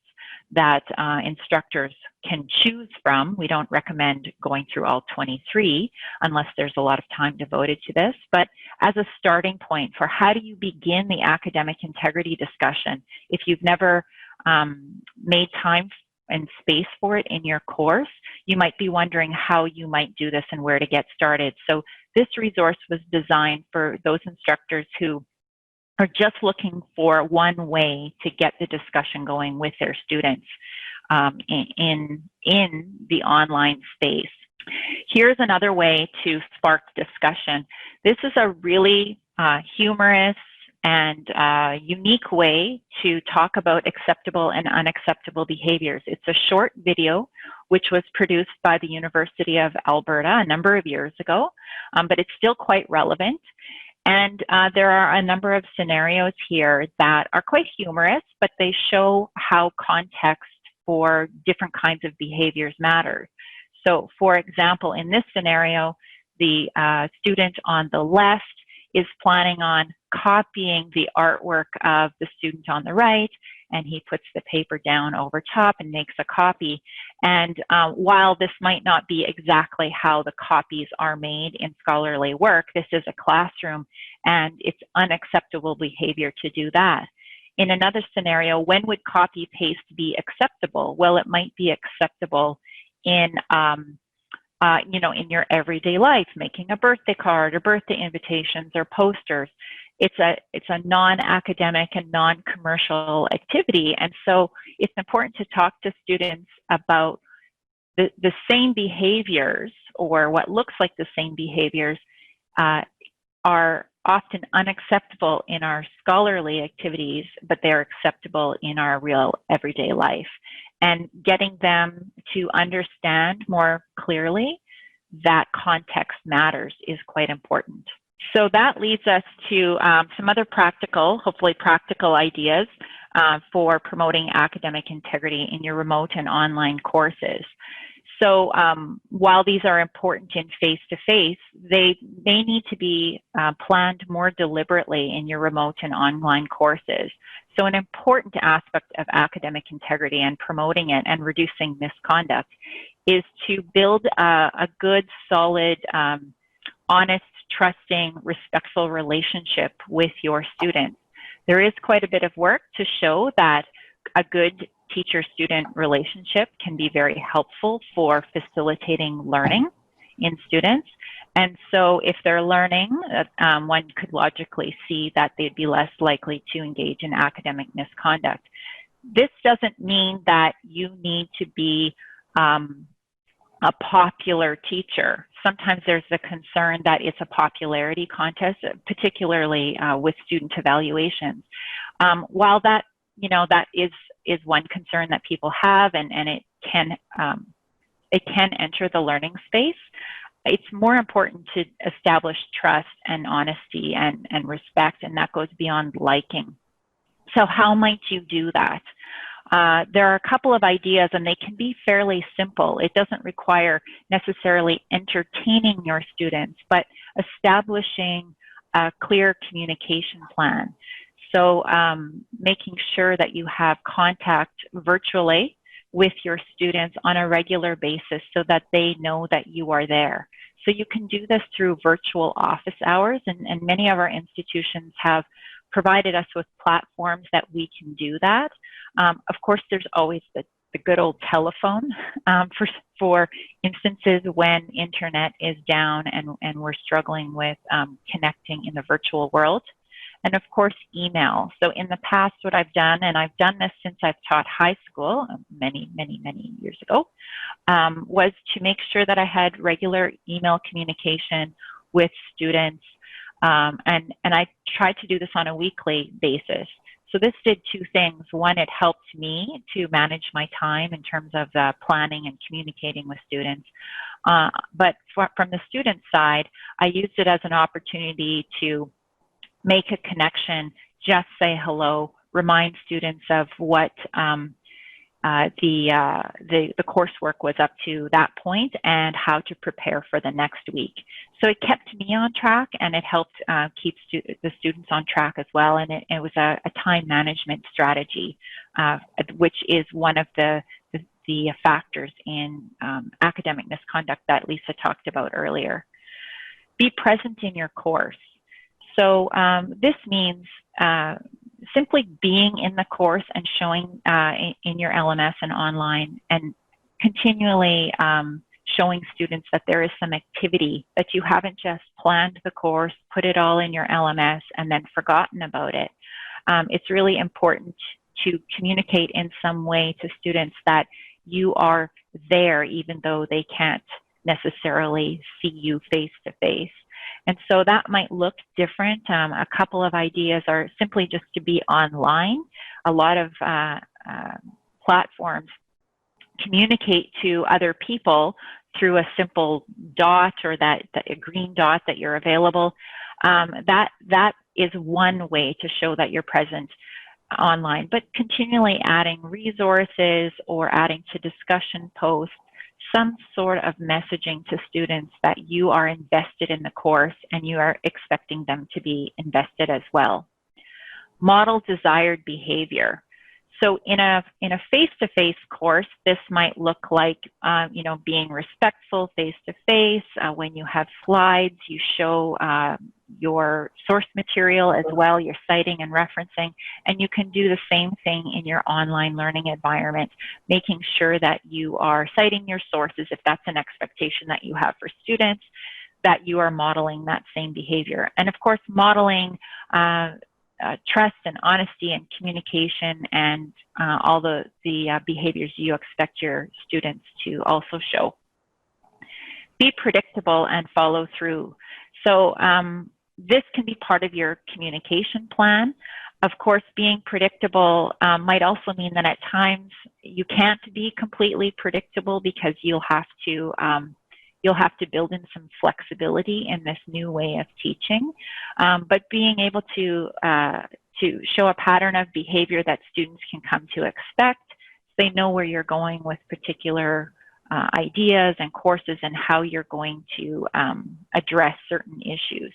that instructors can choose from. We don't recommend going through all 23 unless there's a lot of time devoted to this, but as a starting point for how do you begin the academic integrity discussion, if you've never made time and space for it in your course, you might be wondering how you might do this and where to get started. So this resource was designed for those instructors who are just looking for one way to get the discussion going with their students in the online space. Here's another way to spark discussion. This is a really humorous and unique way to talk about acceptable and unacceptable behaviors. It's a short video which was produced by the University of Alberta a number of years ago, but it's still quite relevant. And there are a number of scenarios here that are quite humorous, but they show how context for different kinds of behaviors matters. So for example, in this scenario, the student on the left is planning on copying the artwork of the student on the right, and he puts the paper down over top and makes a copy. And while this might not be exactly how the copies are made in scholarly work, this is a classroom and it's unacceptable behavior to do that. In another scenario, when would copy paste be acceptable? Well, it might be acceptable in you know, in your everyday life, making a birthday card or birthday invitations or posters. It's a non-academic and non-commercial activity. And so it's important to talk to students about the same behaviors, or what looks like the same behaviors are often unacceptable in our scholarly activities, but they're acceptable in our real everyday life. And getting them to understand more clearly that context matters is quite important. So that leads us to some other practical, hopefully practical ideas for promoting academic integrity in your remote and online courses. So while these are important in face-to-face, they may need to be planned more deliberately in your remote and online courses. So an important aspect of academic integrity and promoting it and reducing misconduct is to build a good, solid, honest, trusting, respectful relationship with your students. There is quite a bit of work to show that a good teacher-student relationship can be very helpful for facilitating learning in students. And so if they're learning, one could logically see that they'd be less likely to engage in academic misconduct. This doesn't mean that you need to be a popular teacher. Sometimes there's the concern that it's a popularity contest, particularly with student evaluations. While that, you know, that is one concern that people have, and it can enter the learning space, it's more important to establish trust and honesty and respect, and that goes beyond liking. So how might you do that? There are a couple of ideas, and they can be fairly simple. It doesn't require necessarily entertaining your students, but establishing a clear communication plan. So making sure that you have contact virtually with your students on a regular basis so that they know that you are there. So you can do this through virtual office hours, and many of our institutions have provided us with platforms that we can do that. Of course, there's always the good old telephone for instances when internet is down and we're struggling with connecting in the virtual world. And of course, email. So in the past, what I've done, and I've done this since I've taught high school many years ago, was to make sure that I had regular email communication with students. And I tried to do this on a weekly basis. So this did two things. One, it helped me to manage my time in terms of planning and communicating with students. But from the student side, I used it as an opportunity to make a connection, just say hello, remind students of what the coursework was up to that point and how to prepare for the next week. So it kept me on track, and it helped keep the students on track as well. And it was a time management strategy, which is one of the factors in academic misconduct that Lisa talked about earlier. Be present in your course. So this means simply being in the course and showing in your LMS and online, and continually showing students that there is some activity, that you haven't just planned the course, put it all in your LMS, and then forgotten about it. It's really important to communicate in some way to students that you are there, even though they can't necessarily see you face to face. And so that might look different. A couple of ideas are simply just to be online. A lot of platforms communicate to other people through a simple dot, or that a green dot that you're available. That is one way to show that you're present online, but continually adding resources or adding to discussion posts, some sort of messaging to students that you are invested in the course and you are expecting them to be invested as well. Model desired behavior. So in a face-to-face course, this might look like, you know, being respectful face-to-face. When you have slides, you show your source material as well, your citing and referencing, and you can do the same thing in your online learning environment, making sure that you are citing your sources if that's an expectation that you have for students, that you are modeling that same behavior. And of course, modeling trust and honesty and communication and all the behaviors you expect your students to also show. Be predictable and follow through. So this can be part of your communication plan. Of course, being predictable might also mean that at times you can't be completely predictable, because you'll have to build in some flexibility in this new way of teaching. But being able to show a pattern of behavior that students can come to expect, so they know where you're going with particular ideas and courses and how you're going to address certain issues.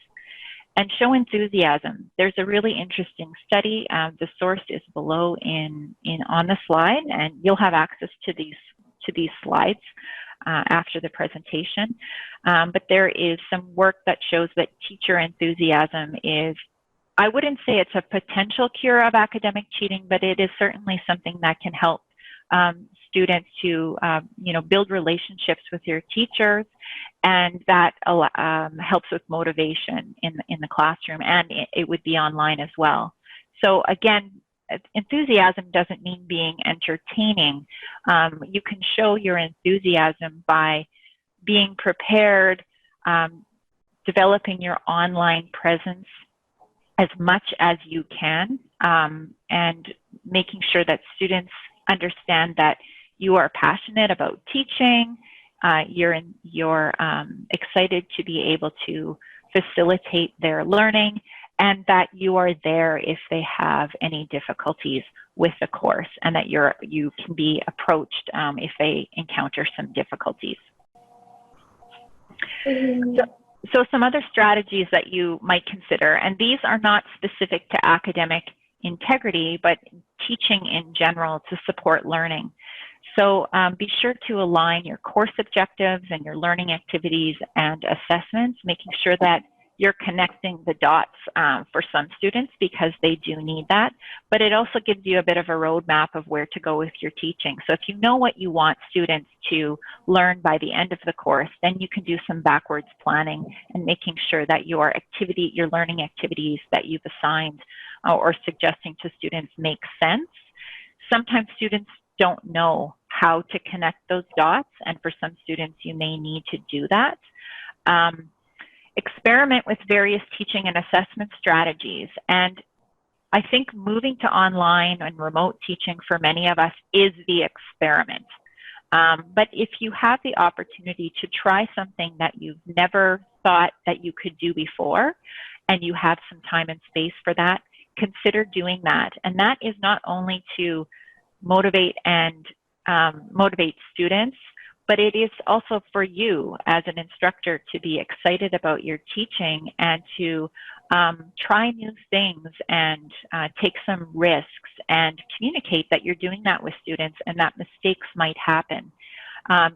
And show enthusiasm. There's a really interesting study. The source is below on the slide, and you'll have access to these slides after the presentation. But there is some work that shows that teacher enthusiasm is, I wouldn't say it's a potential cure of academic cheating, but it is certainly something that can help students to you know, build relationships with your teachers, and that helps with motivation in the classroom, and it would be online as well. So again, enthusiasm doesn't mean being entertaining. You can show your enthusiasm by being prepared, developing your online presence as much as you can, and making sure that students understand that you are passionate about teaching, you're excited to be able to facilitate their learning, and that you are there if they have any difficulties with the course, and that you can be approached if they encounter some difficulties. So some other strategies that you might consider, and these are not specific to academic integrity, but teaching in general to support learning. So be sure to align your course objectives and your learning activities and assessments, making sure that you're connecting the dots for some students, because they do need that. But it also gives you a bit of a roadmap of where to go with your teaching. So if you know what you want students to learn by the end of the course, then you can do some backwards planning and making sure that your learning activities that you've assigned or suggesting to students make sense. Sometimes students don't know how to connect those dots, and for some students you may need to do that. Experiment with various teaching and assessment strategies. And I think moving to online and remote teaching for many of us is the experiment. But if you have the opportunity to try something that you've never thought that you could do before, and you have some time and space for that, consider doing that. And that is not only to motivate and motivates students, but it is also for you as an instructor to be excited about your teaching and to try new things and take some risks and communicate that you're doing that with students and that mistakes might happen. In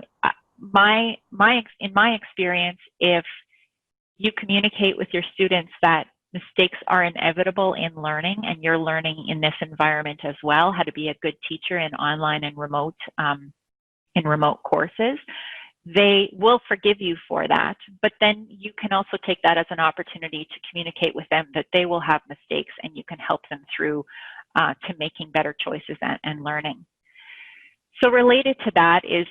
my experience, if you communicate with your students that mistakes are inevitable in learning, and you're learning in this environment as well, how to be a good teacher in online and remote courses, they will forgive you for that. But then you can also take that as an opportunity to communicate with them that they will have mistakes, and you can help them through to making better choices and learning. So related to that is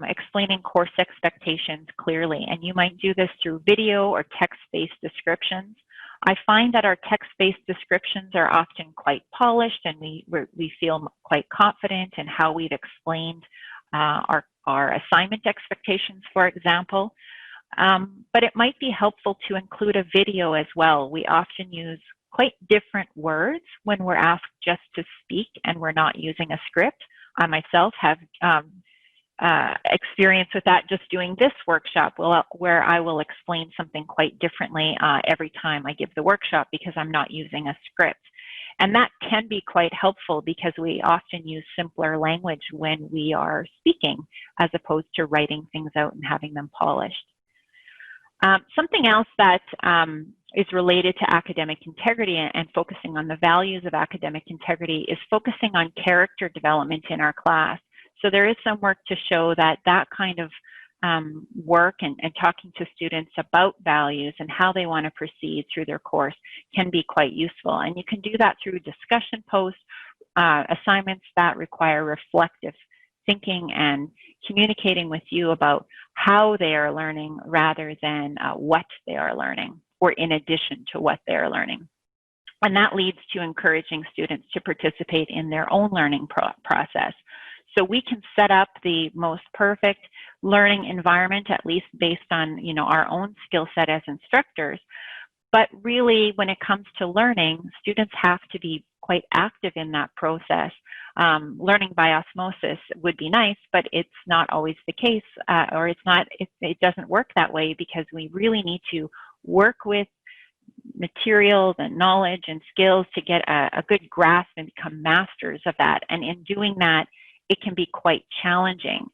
explaining course expectations clearly, and you might do this through video or text-based descriptions. I find that our text-based descriptions are often quite polished, and we feel quite confident in how we've explained our assignment expectations, for example. But it might be helpful to include a video as well. We often use quite different words when we're asked just to speak and we're not using a script. I myself have experience with that just doing this workshop where I will explain something quite differently every time I give the workshop because I'm not using a script. And that can be quite helpful because we often use simpler language when we are speaking as opposed to writing things out and having them polished. Something else that is related to academic integrity and focusing on the values of academic integrity is focusing on character development in our class. So there is some work to show that that kind of work and talking to students about values and how they want to proceed through their course can be quite useful. And you can do that through discussion posts, assignments that require reflective thinking and communicating with you about how they are learning rather than what they are learning or in addition to what they are learning. And that leads to encouraging students to participate in their own learning process. So we can set up the most perfect learning environment, at least based on our own skill set as instructors. But really, when it comes to learning, students have to be quite active in that process. Learning by osmosis would be nice, but it's not always the case, or it doesn't work that way because we really need to work with materials and knowledge and skills to get a good grasp and become masters of that. And in doing that, it can be quite challenging.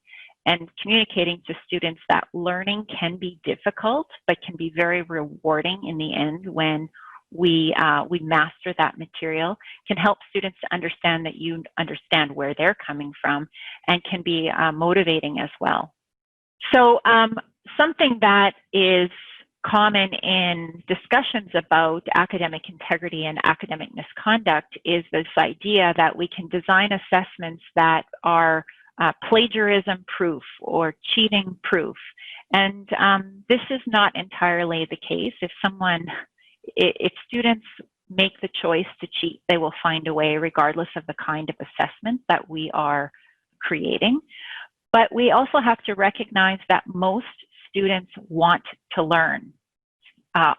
And communicating to students that learning can be difficult, but can be very rewarding in the end when we master that material, can help students to understand that you understand where they're coming from and can be motivating as well. So something that is common in discussions about academic integrity and academic misconduct is this idea that we can design assessments that are plagiarism proof or cheating proof. And this is not entirely the case. If students make the choice to cheat, they will find a way regardless of the kind of assessment that we are creating. But we also have to recognize that most students want to learn.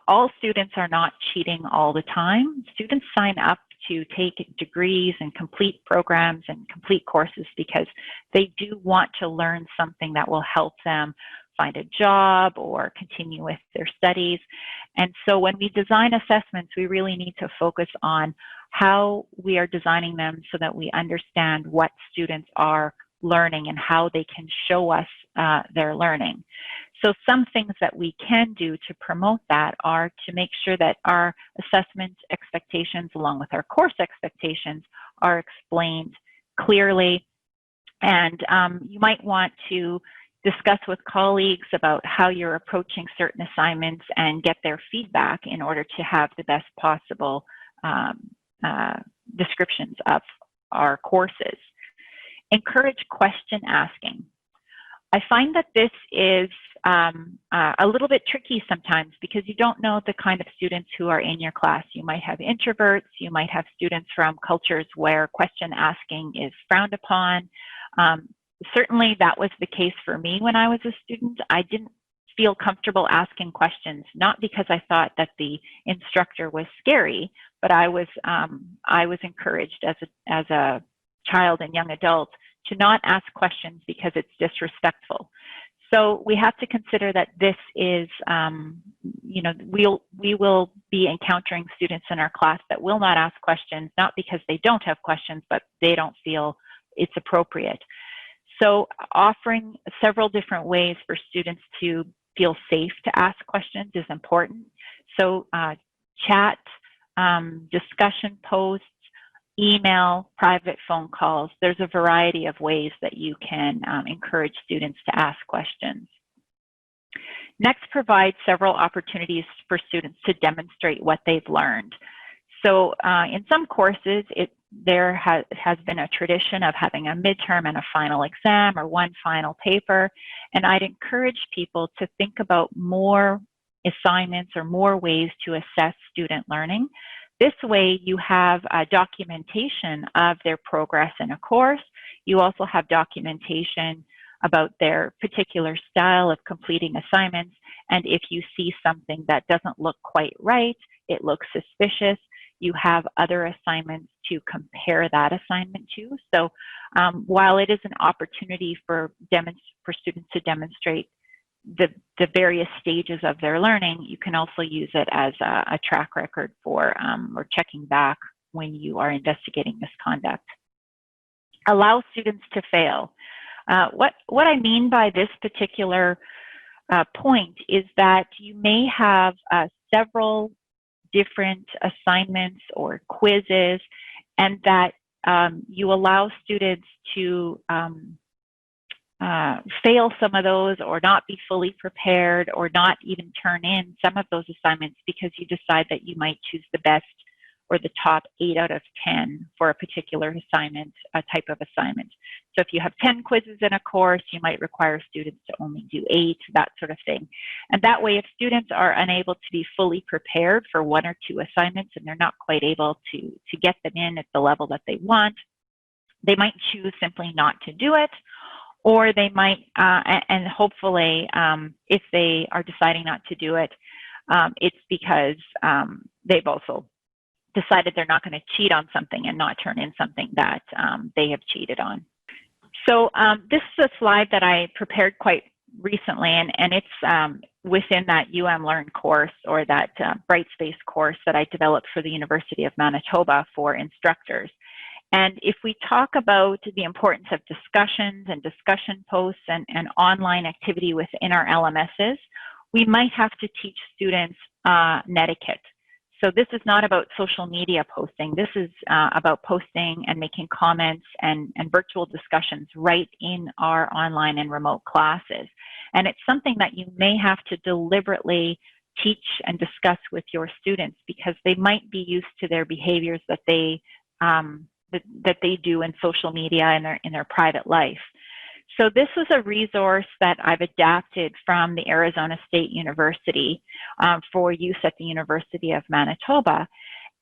All students are not cheating all the time. Students sign up to take degrees and complete programs and complete courses because they do want to learn something that will help them find a job or continue with their studies. And so when we design assessments, we really need to focus on how we are designing them so that we understand what students are learning and how they can show us their learning. So some things that we can do to promote that are to make sure that our assessment expectations along with our course expectations are explained clearly. And you might want to discuss with colleagues about how you're approaching certain assignments and get their feedback in order to have the best possible descriptions of our courses. Encourage question asking. I find that this is a little bit tricky sometimes because you don't know the kind of students who are in your class. You might have introverts, you might have students from cultures where question asking is frowned upon. Certainly that was the case for me when I was a student. I didn't feel comfortable asking questions, not because I thought that the instructor was scary, but I was encouraged as a child and young adult to not ask questions because it's disrespectful. So we have to consider that this is, you know, we will be encountering students in our class that will not ask questions, not because they don't have questions, but they don't feel it's appropriate. So offering several different ways for students to feel safe to ask questions is important. So chat, discussion posts, email, private phone calls. There's a variety of ways that you can encourage students to ask questions. Next, provide several opportunities for students to demonstrate what they've learned. So in some courses, there has been a tradition of having a midterm and a final exam or one final paper. And I'd encourage people to think about more assignments or more ways to assess student learning. This way you have documentation of their progress in a course. You also have documentation about their particular style of completing assignments. And if you see something that doesn't look quite right, it looks suspicious, you have other assignments to compare that assignment to. So while it is an opportunity for students to demonstrate the various stages of their learning, you can also use it as a track record for or checking back when you are investigating misconduct. Allow students to fail. What I mean by this particular point is that you may have several different assignments or quizzes, and that you allow students to fail some of those, or not be fully prepared, or not even turn in some of those assignments because you decide that you might choose the best or the top 8 out of 10 for a particular assignment, a type of assignment. So if you have 10 quizzes in a course, you might require students to only do 8, that sort of thing. And that way, if students are unable to be fully prepared for 1 or 2 assignments and they're not quite able to get them in at the level that they want, they might choose simply not to do it. Or they might, and hopefully, if they are deciding not to do it, it's because they've also decided they're not going to cheat on something and not turn in something that they have cheated on. So this is a slide that I prepared quite recently, and it's within that Learn course, or that Brightspace course that I developed for the University of Manitoba for instructors. And if we talk about the importance of discussions and discussion posts and online activity within our LMSs, we might have to teach students netiquette. So this is not about social media posting. This is about posting and making comments and virtual discussions right in our online and remote classes. And it's something that you may have to deliberately teach and discuss with your students, because they might be used to their behaviors that they do in social media in their private life. So this was a resource that I've adapted from the Arizona State University for use at the University of Manitoba.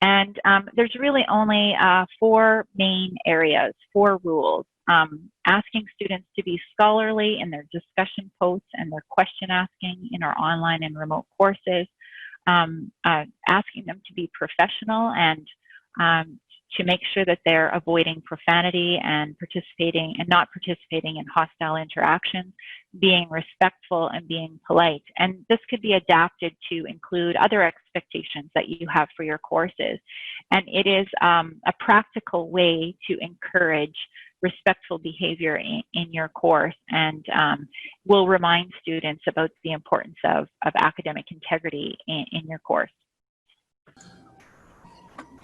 And there's really only 4 main areas, 4 rules. Asking students to be scholarly in their discussion posts and their question asking in our online and remote courses. Asking them to be professional and to make sure that they're avoiding profanity and not participating in hostile interactions, being respectful and being polite. And this could be adapted to include other expectations that you have for your courses. And it is a practical way to encourage respectful behavior in your course, and will remind students about the importance of academic integrity in your course.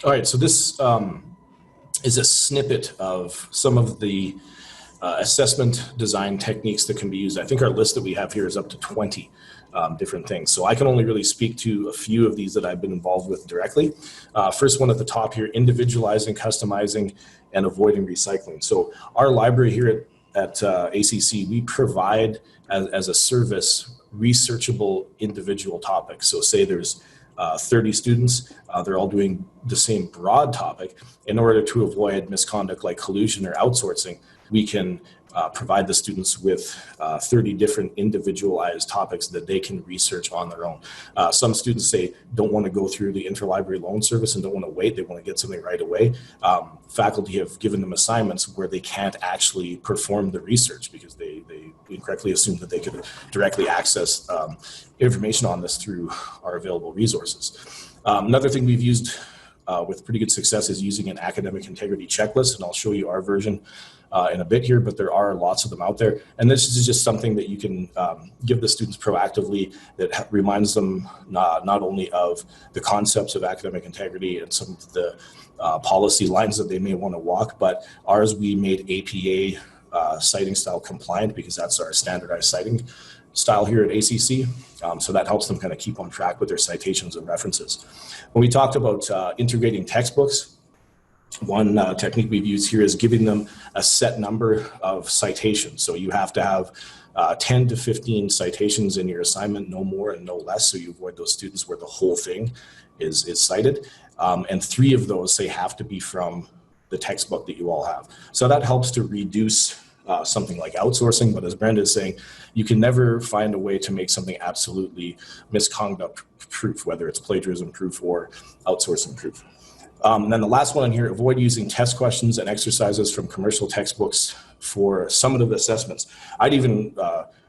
All right, so this is a snippet of some of the assessment design techniques that can be used. I think our list that we have here is up to 20 different things. So I can only really speak to a few of these that I've been involved with directly. First one at the top here, individualizing, customizing, and avoiding recycling. So our library here at ACC, we provide as a service researchable individual topics. So say there's 30 students, they're all doing the same broad topic. In order to avoid misconduct like collusion or outsourcing, we can provide the students with 30 different individualized topics that they can research on their own. Some students don't want to go through the interlibrary loan service and don't want to wait. They want to get something right away. Faculty have given them assignments where they can't actually perform the research because they incorrectly assume that they could directly access information on this through our available resources. Another thing we've used with pretty good success is using an academic integrity checklist, and I'll show you our version in a bit here, but there are lots of them out there. And this is just something that you can give the students proactively that reminds them not only of the concepts of academic integrity and some of the policy lines that they may want to walk, but ours we made APA citing style compliant because that's our standardized citing style here at ACC. So that helps them kind of keep on track with their citations and references. When we talked about integrating textbooks, one technique we've used here is giving them a set number of citations. So you have to have 10 to 15 citations in your assignment, no more and no less, so you avoid those students where the whole thing is cited. And 3 of those, they have to be from the textbook that you all have. So that helps to reduce something like outsourcing, but as Brenda is saying, you can never find a way to make something absolutely misconduct proof, whether it's plagiarism proof or outsourcing proof. And then the last one in here, avoid using test questions and exercises from commercial textbooks for summative assessments. I'd even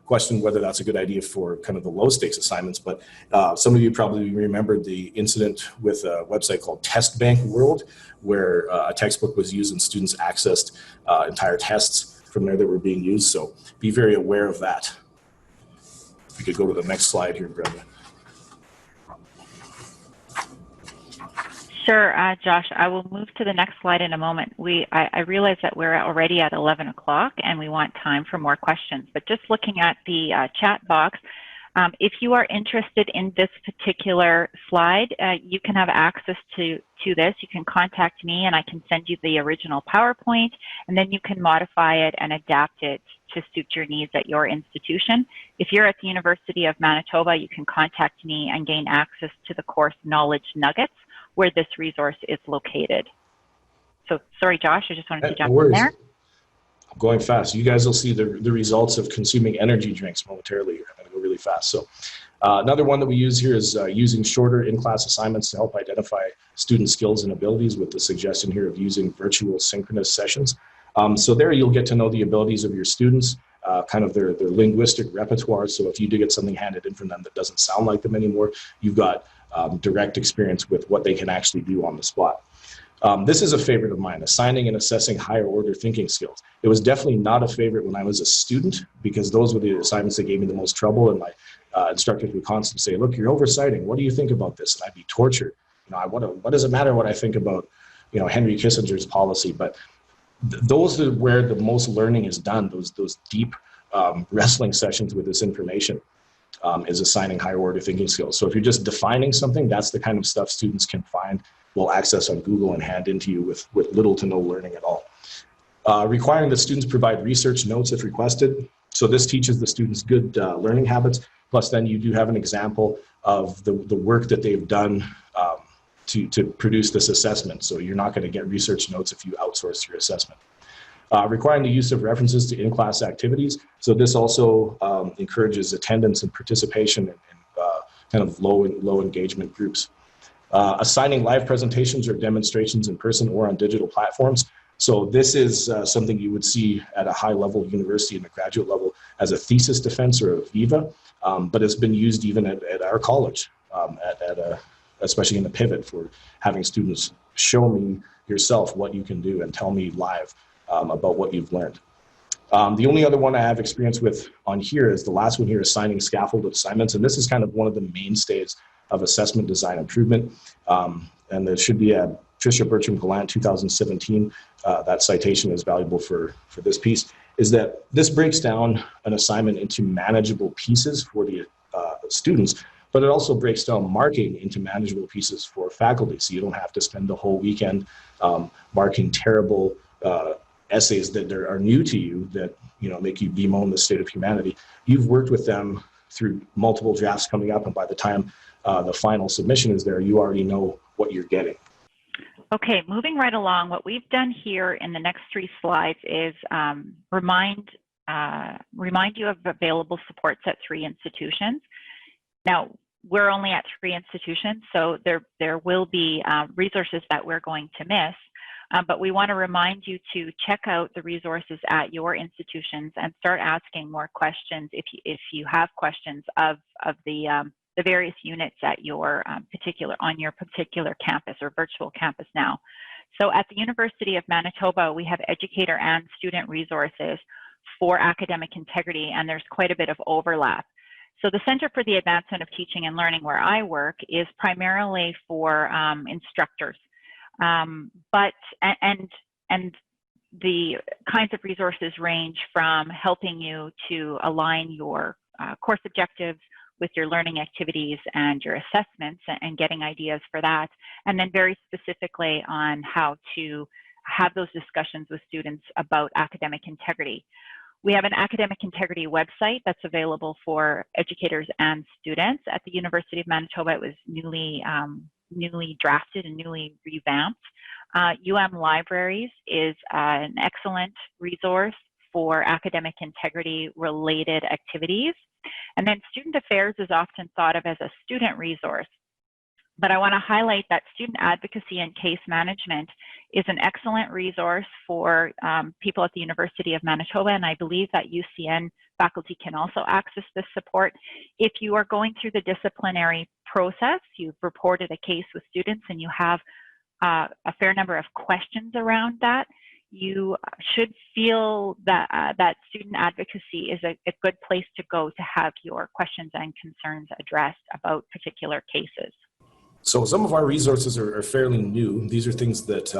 question whether that's a good idea for kind of the low stakes assignments, but some of you probably remembered the incident with a website called Test Bank World, where a textbook was used and students accessed entire tests from there that were being used. So be very aware of that. We could go to the next slide here, Brenda. Sure, Josh, I will move to the next slide in a moment. I realize that we're already at 11 o'clock and we want time for more questions, but just looking at the chat box, if you are interested in this particular slide, you can have access to this. You can contact me and I can send you the original PowerPoint, and then you can modify it and adapt it to suit your needs at your institution. If you're at the University of Manitoba, you can contact me and gain access to the course Knowledge Nuggets, where this resource is located. So sorry, Josh, I just wanted to jump in there. I'm going fast. You guys will see the results of consuming energy drinks momentarily. I'm going to go really fast. So another one that we use here is using shorter in-class assignments to help identify student skills and abilities, with the suggestion here of using virtual synchronous sessions. So there you'll get to know the abilities of your students, kind of their linguistic repertoire. So if you do get something handed in from them that doesn't sound like them anymore, you've got direct experience with what they can actually do on the spot. This is a favorite of mine, assigning and assessing higher order thinking skills. It was definitely not a favorite when I was a student, because those were the assignments that gave me the most trouble, and my instructors would constantly say, look, you're oversighting. What do you think about this? And I'd be tortured. What does it matter what I think about, Henry Kissinger's policy? But those are where the most learning is done, those deep wrestling sessions with this information. Is assigning higher order thinking skills. So if you're just defining something, that's the kind of stuff students can find, will access on Google and hand into you with little to no learning at all. Requiring that students provide research notes if requested. So this teaches the students good learning habits. Plus then you do have an example of the work that they've done to produce this assessment. So you're not going to get research notes if you outsource your assessment. Requiring the use of references to in-class activities. So this also encourages attendance and participation in kind of low engagement groups. Assigning live presentations or demonstrations in person or on digital platforms. So this is something you would see at a high level university and a graduate level as a thesis defense or a viva, but it's been used even at our college, especially in the pivot, for having students show me yourself what you can do and tell me live about what you've learned. The only other one I have experience with on here is the last one here, assigning scaffolded assignments. And this is kind of one of the mainstays of assessment design improvement. And there should be a Tricia Bertram-Gallant 2017, that citation is valuable for this piece, is that this breaks down an assignment into manageable pieces for the students, but it also breaks down marking into manageable pieces for faculty. So you don't have to spend the whole weekend marking terrible essays that are new to you, that make you bemoan the state of humanity. You've worked with them through multiple drafts coming up, and by the time the final submission is there, you already know what you're getting. Okay, moving right along, what we've done here in the next 3 slides is remind you of available supports at 3 institutions. Now, we're only at 3 institutions, so there will be resources that we're going to miss, but we want to remind you to check out the resources at your institutions and start asking more questions if you have questions of the various units at your on your particular campus or virtual campus now. So at the University of Manitoba, we have educator and student resources for academic integrity, and there's quite a bit of overlap. So the Center for the Advancement of Teaching and Learning, where I work, is primarily for instructors, and the kinds of resources range from helping you to align your course objectives with your learning activities and your assessments and getting ideas for that, and then very specifically on how to have those discussions with students about academic integrity. We have an academic integrity website that's available for educators and students. At the University of Manitoba, it was newly drafted and newly revamped. Libraries is an excellent resource for academic integrity related activities. And then student affairs is often thought of as a student resource. But I want to highlight that student advocacy and case management is an excellent resource for people at the University of Manitoba, and I believe that UCN faculty can also access this support. If you are going through the disciplinary process, you've reported a case with students and you have a fair number of questions around that, you should feel that that student advocacy is a good place to go to have your questions and concerns addressed about particular cases. So some of our resources are fairly new. These are things that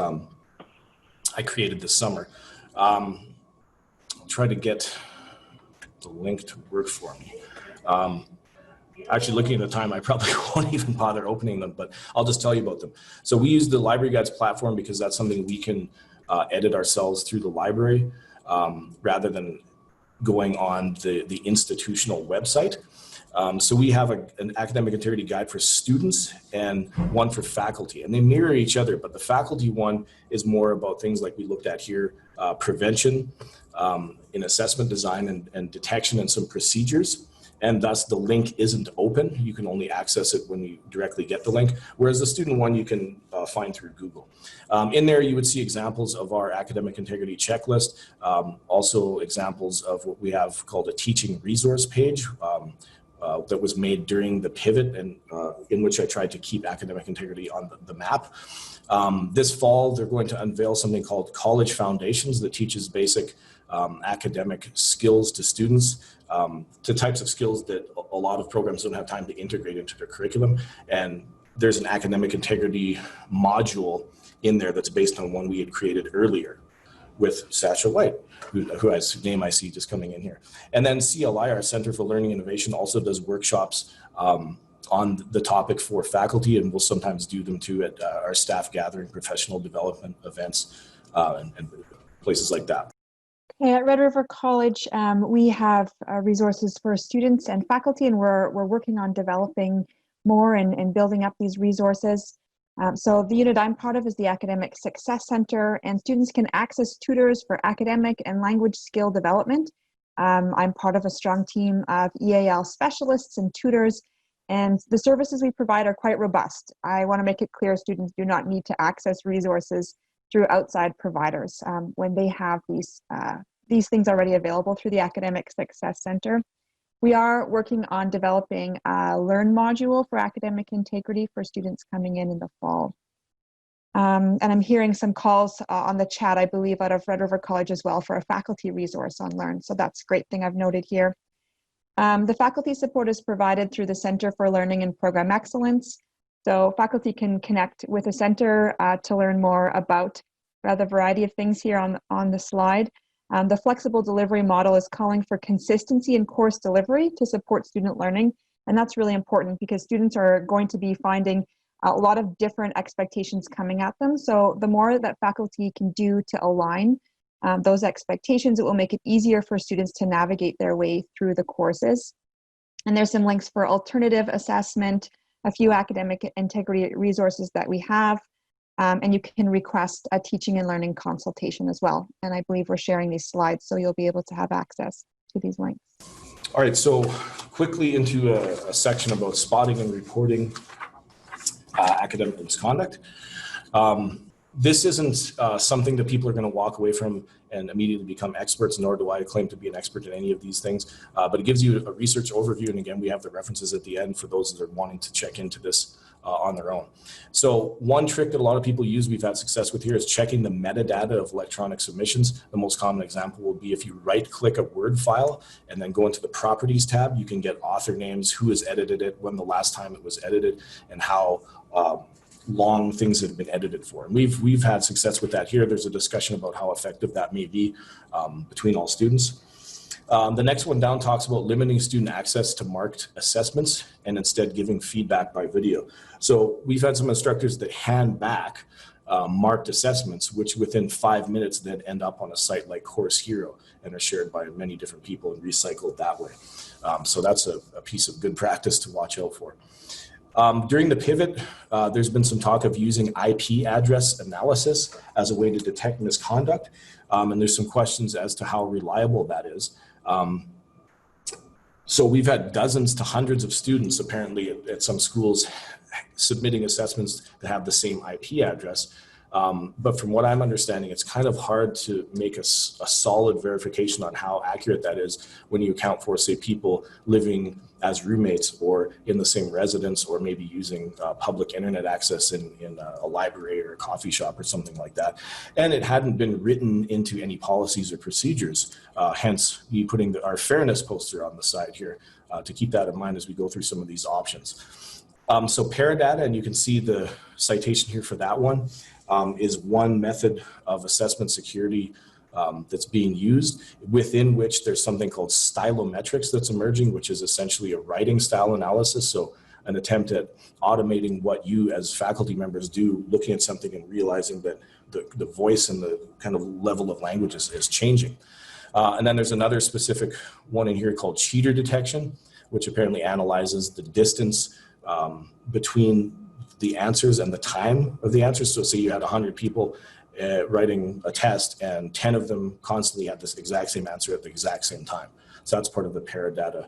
I created this summer. I'll try to get the link to work for me. Actually, looking at the time, I probably won't even bother opening them, but I'll just tell you about them. So we use the Library Guides platform because that's something we can edit ourselves through the library rather than going on the institutional website. So we have an academic integrity guide for students and one for faculty, and they mirror each other, but the faculty one is more about things like we looked at here, prevention in assessment design and detection and some procedures. And thus the link isn't open. You can only access it when you directly get the link. Whereas the student one you can find through Google. In there you would see examples of our academic integrity checklist, also examples of what we have called a teaching resource page that was made during the pivot and in which I tried to keep academic integrity on the map. This fall, they're going to unveil something called College Foundations that teaches basic academic skills to students, to types of skills that a lot of programs don't have time to integrate into their curriculum. And there's an academic integrity module in there that's based on one we had created earlier with Sasha White, whose name I see just coming in here. And then CLI, our Center for Learning Innovation, also does workshops on the topic for faculty, and we'll sometimes do them too at our staff gathering, professional development events, and places like that. Okay, at Red River College, we have resources for students and faculty, and we're working on developing more and building up these resources. So the unit I'm part of is the Academic Success Center, and students can access tutors for academic and language skill development. I'm part of a strong team of EAL specialists and tutors, and the services we provide are quite robust. I want to make it clear students do not need to access resources through outside providers when they have these things already available through the Academic Success Center. We are working on developing a Learn module for academic integrity for students coming in the fall. And I'm hearing some calls on the chat, I believe, out of Red River College as well for a faculty resource on Learn. So that's a great thing I've noted here. The faculty support is provided through the Center for Learning and Program Excellence. So faculty can connect with the center to learn more about the variety of things here on the slide. The flexible delivery model is calling for consistency in course delivery to support student learning. And that's really important because students are going to be finding a lot of different expectations coming at them. So the more that faculty can do to align those expectations, it will make it easier for students to navigate their way through the courses. And there's some links for alternative assessment, a few academic integrity resources that we have. And you can request a teaching and learning consultation as well. And I believe we're sharing these slides, so you'll be able to have access to these links. All right, so quickly into a section about spotting and reporting academic misconduct. This isn't something that people are going to walk away from and immediately become experts, nor do I claim to be an expert in any of these things, but it gives you a research overview, and again, we have the references at the end for those that are wanting to check into this on their own. So one trick that a lot of people use, we've had success with here, is checking the metadata of electronic submissions. The most common example will be if you right-click a Word file and then go into the Properties tab, you can get author names, who has edited it, when the last time it was edited, and how long things have been edited for. And we've had success with that here. There's a discussion about how effective that may be between all students. The next one down talks about limiting student access to marked assessments and instead giving feedback by video. So we've had some instructors that hand back marked assessments, which within 5 minutes then end up on a site like Course Hero and are shared by many different people and recycled that way. So that's a piece of good practice to watch out for. During the pivot, there's been some talk of using IP address analysis as a way to detect misconduct. And there's some questions as to how reliable that is. So we've had dozens to hundreds of students apparently at some schools submitting assessments that have the same IP address. But from what I'm understanding, it's kind of hard to make a solid verification on how accurate that is when you account for, say, people living as roommates or in the same residence, or maybe using public internet access in a library or a coffee shop or something like that. And it hadn't been written into any policies or procedures, hence me putting our fairness poster on the side here to keep that in mind as we go through some of these options. So Paradata, and you can see the citation here for that one, is one method of assessment security that's being used, within which there's something called stylometrics that's emerging, which is essentially a writing style analysis. So an attempt at automating what you as faculty members do, looking at something and realizing that the voice and the kind of level of language is changing. And then there's another specific one in here called cheater detection, which apparently analyzes the distance between the answers and the time of the answers. So say you had 100 people writing a test and 10 of them constantly had this exact same answer at the exact same time. So that's part of the Paradata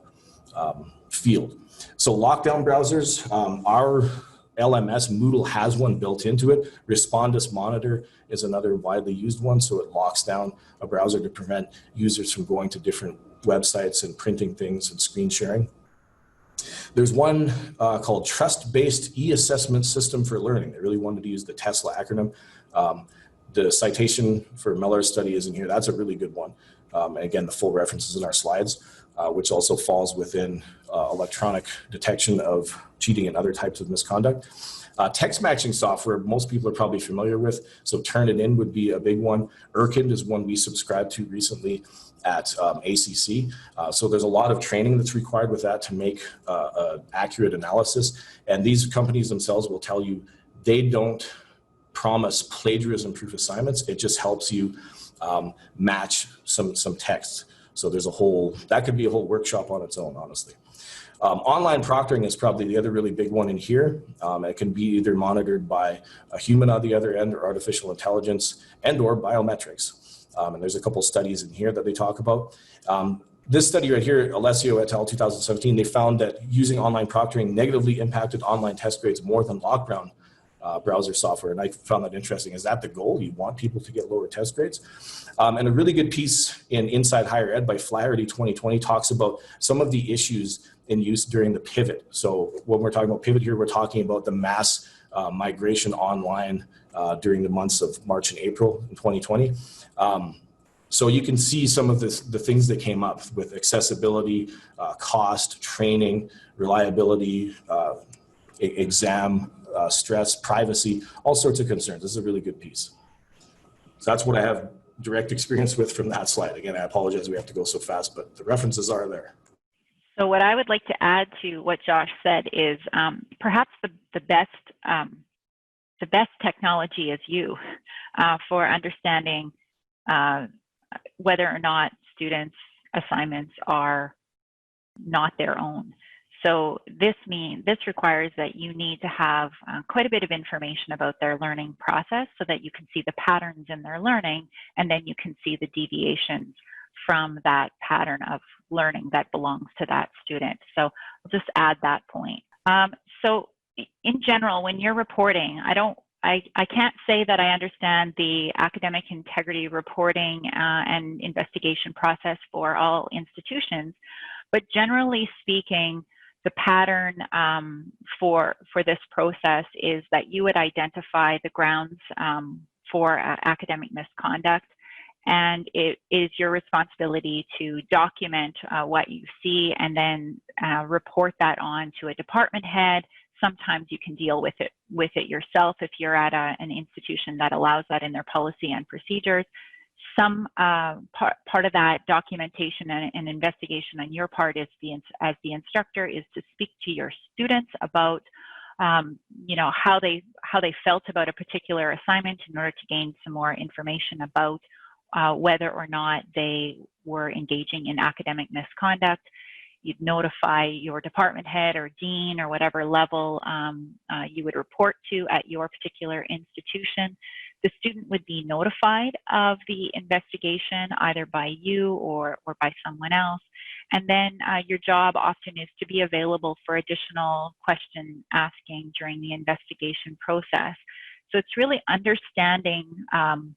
field. So lockdown browsers, our LMS, Moodle has one built into it. Respondus Monitor is another widely used one. So it locks down a browser to prevent users from going to different websites and printing things and screen sharing. There's one called Trust-Based E-Assessment System for Learning. They really wanted to use the TESLA acronym. The citation for Miller's study is in here. That's a really good one. And again, the full reference is in our slides, which also falls within electronic detection of cheating and other types of misconduct. Text matching software, most people are probably familiar with. So Turnitin would be a big one. Urkind is one we subscribed to recently at ACC. So there's a lot of training that's required with that to make accurate analysis. And these companies themselves will tell you they don't promise plagiarism proof assignments. It just helps you match some text. So there's that could be a whole workshop on its own, honestly. Online proctoring is probably the other really big one in here. It can be either monitored by a human on the other end, or artificial intelligence, and or biometrics. And there's a couple studies in here that they talk about. This study right here, Alessio et al. 2017, they found that using online proctoring negatively impacted online test grades more than lockdown browser software. And I found that interesting. Is that the goal? You want people to get lower test grades? And a really good piece in Inside Higher Ed by Flaherty 2020 talks about some of the issues in use during the pivot. So when we're talking about pivot here, we're talking about the mass migration online during the months of March and April in 2020. So you can see some of the things that came up with accessibility, cost, training, reliability, exam, stress, privacy, all sorts of concerns. This is a really good piece. So that's what I have direct experience with from that slide. Again, I apologize we have to go so fast, but the references are there. So what I would like to add to what Josh said is perhaps the best technology is you for understanding whether or not students' assignments are not their own. So this requires that you need to have quite a bit of information about their learning process so that you can see the patterns in their learning, and then you can see the deviations from that pattern of learning that belongs to that student. So I'll just add that point. So in general, when you're reporting, I can't say that I understand the academic integrity reporting and investigation process for all institutions, but generally speaking, the pattern for this process is that you would identify the grounds for academic misconduct, and it is your responsibility to document what you see and then report that on to a department head. Sometimes you can deal with it yourself if you're at an institution that allows that in their policy and procedures. Some part of that documentation and investigation on your part is as the instructor is to speak to your students about how they felt about a particular assignment in order to gain some more information about whether or not they were engaging in academic misconduct. You'd notify your department head or dean or whatever level you would report to at your particular institution. The student would be notified of the investigation either by you or by someone else. And then your job often is to be available for additional question asking during the investigation process. So it's really understanding on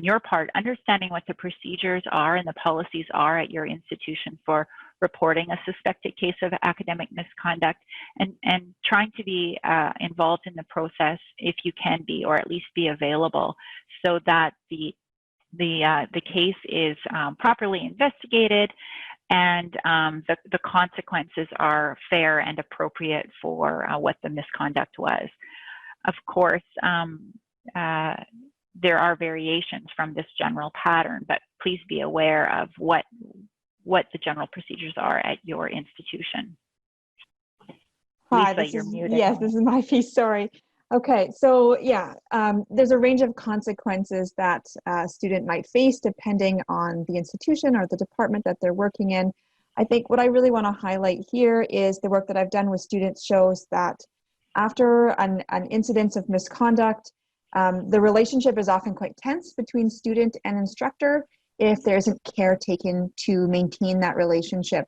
your part, understanding what the procedures are and the policies are at your institution for reporting a suspected case of academic misconduct, and trying to be involved in the process if you can be, or at least be available, so that the case is properly investigated and the consequences are fair and appropriate for what the misconduct was. Of course, there are variations from this general pattern, but please be aware of what the general procedures are at your institution. Hi, Lisa, you're muted. Yes, this is my piece, sorry. Okay, so yeah, there's a range of consequences that a student might face depending on the institution or the department that they're working in. I think what I really want to highlight here is the work that I've done with students shows that after an incident of misconduct, the relationship is often quite tense between student and instructor if there isn't care taken to maintain that relationship.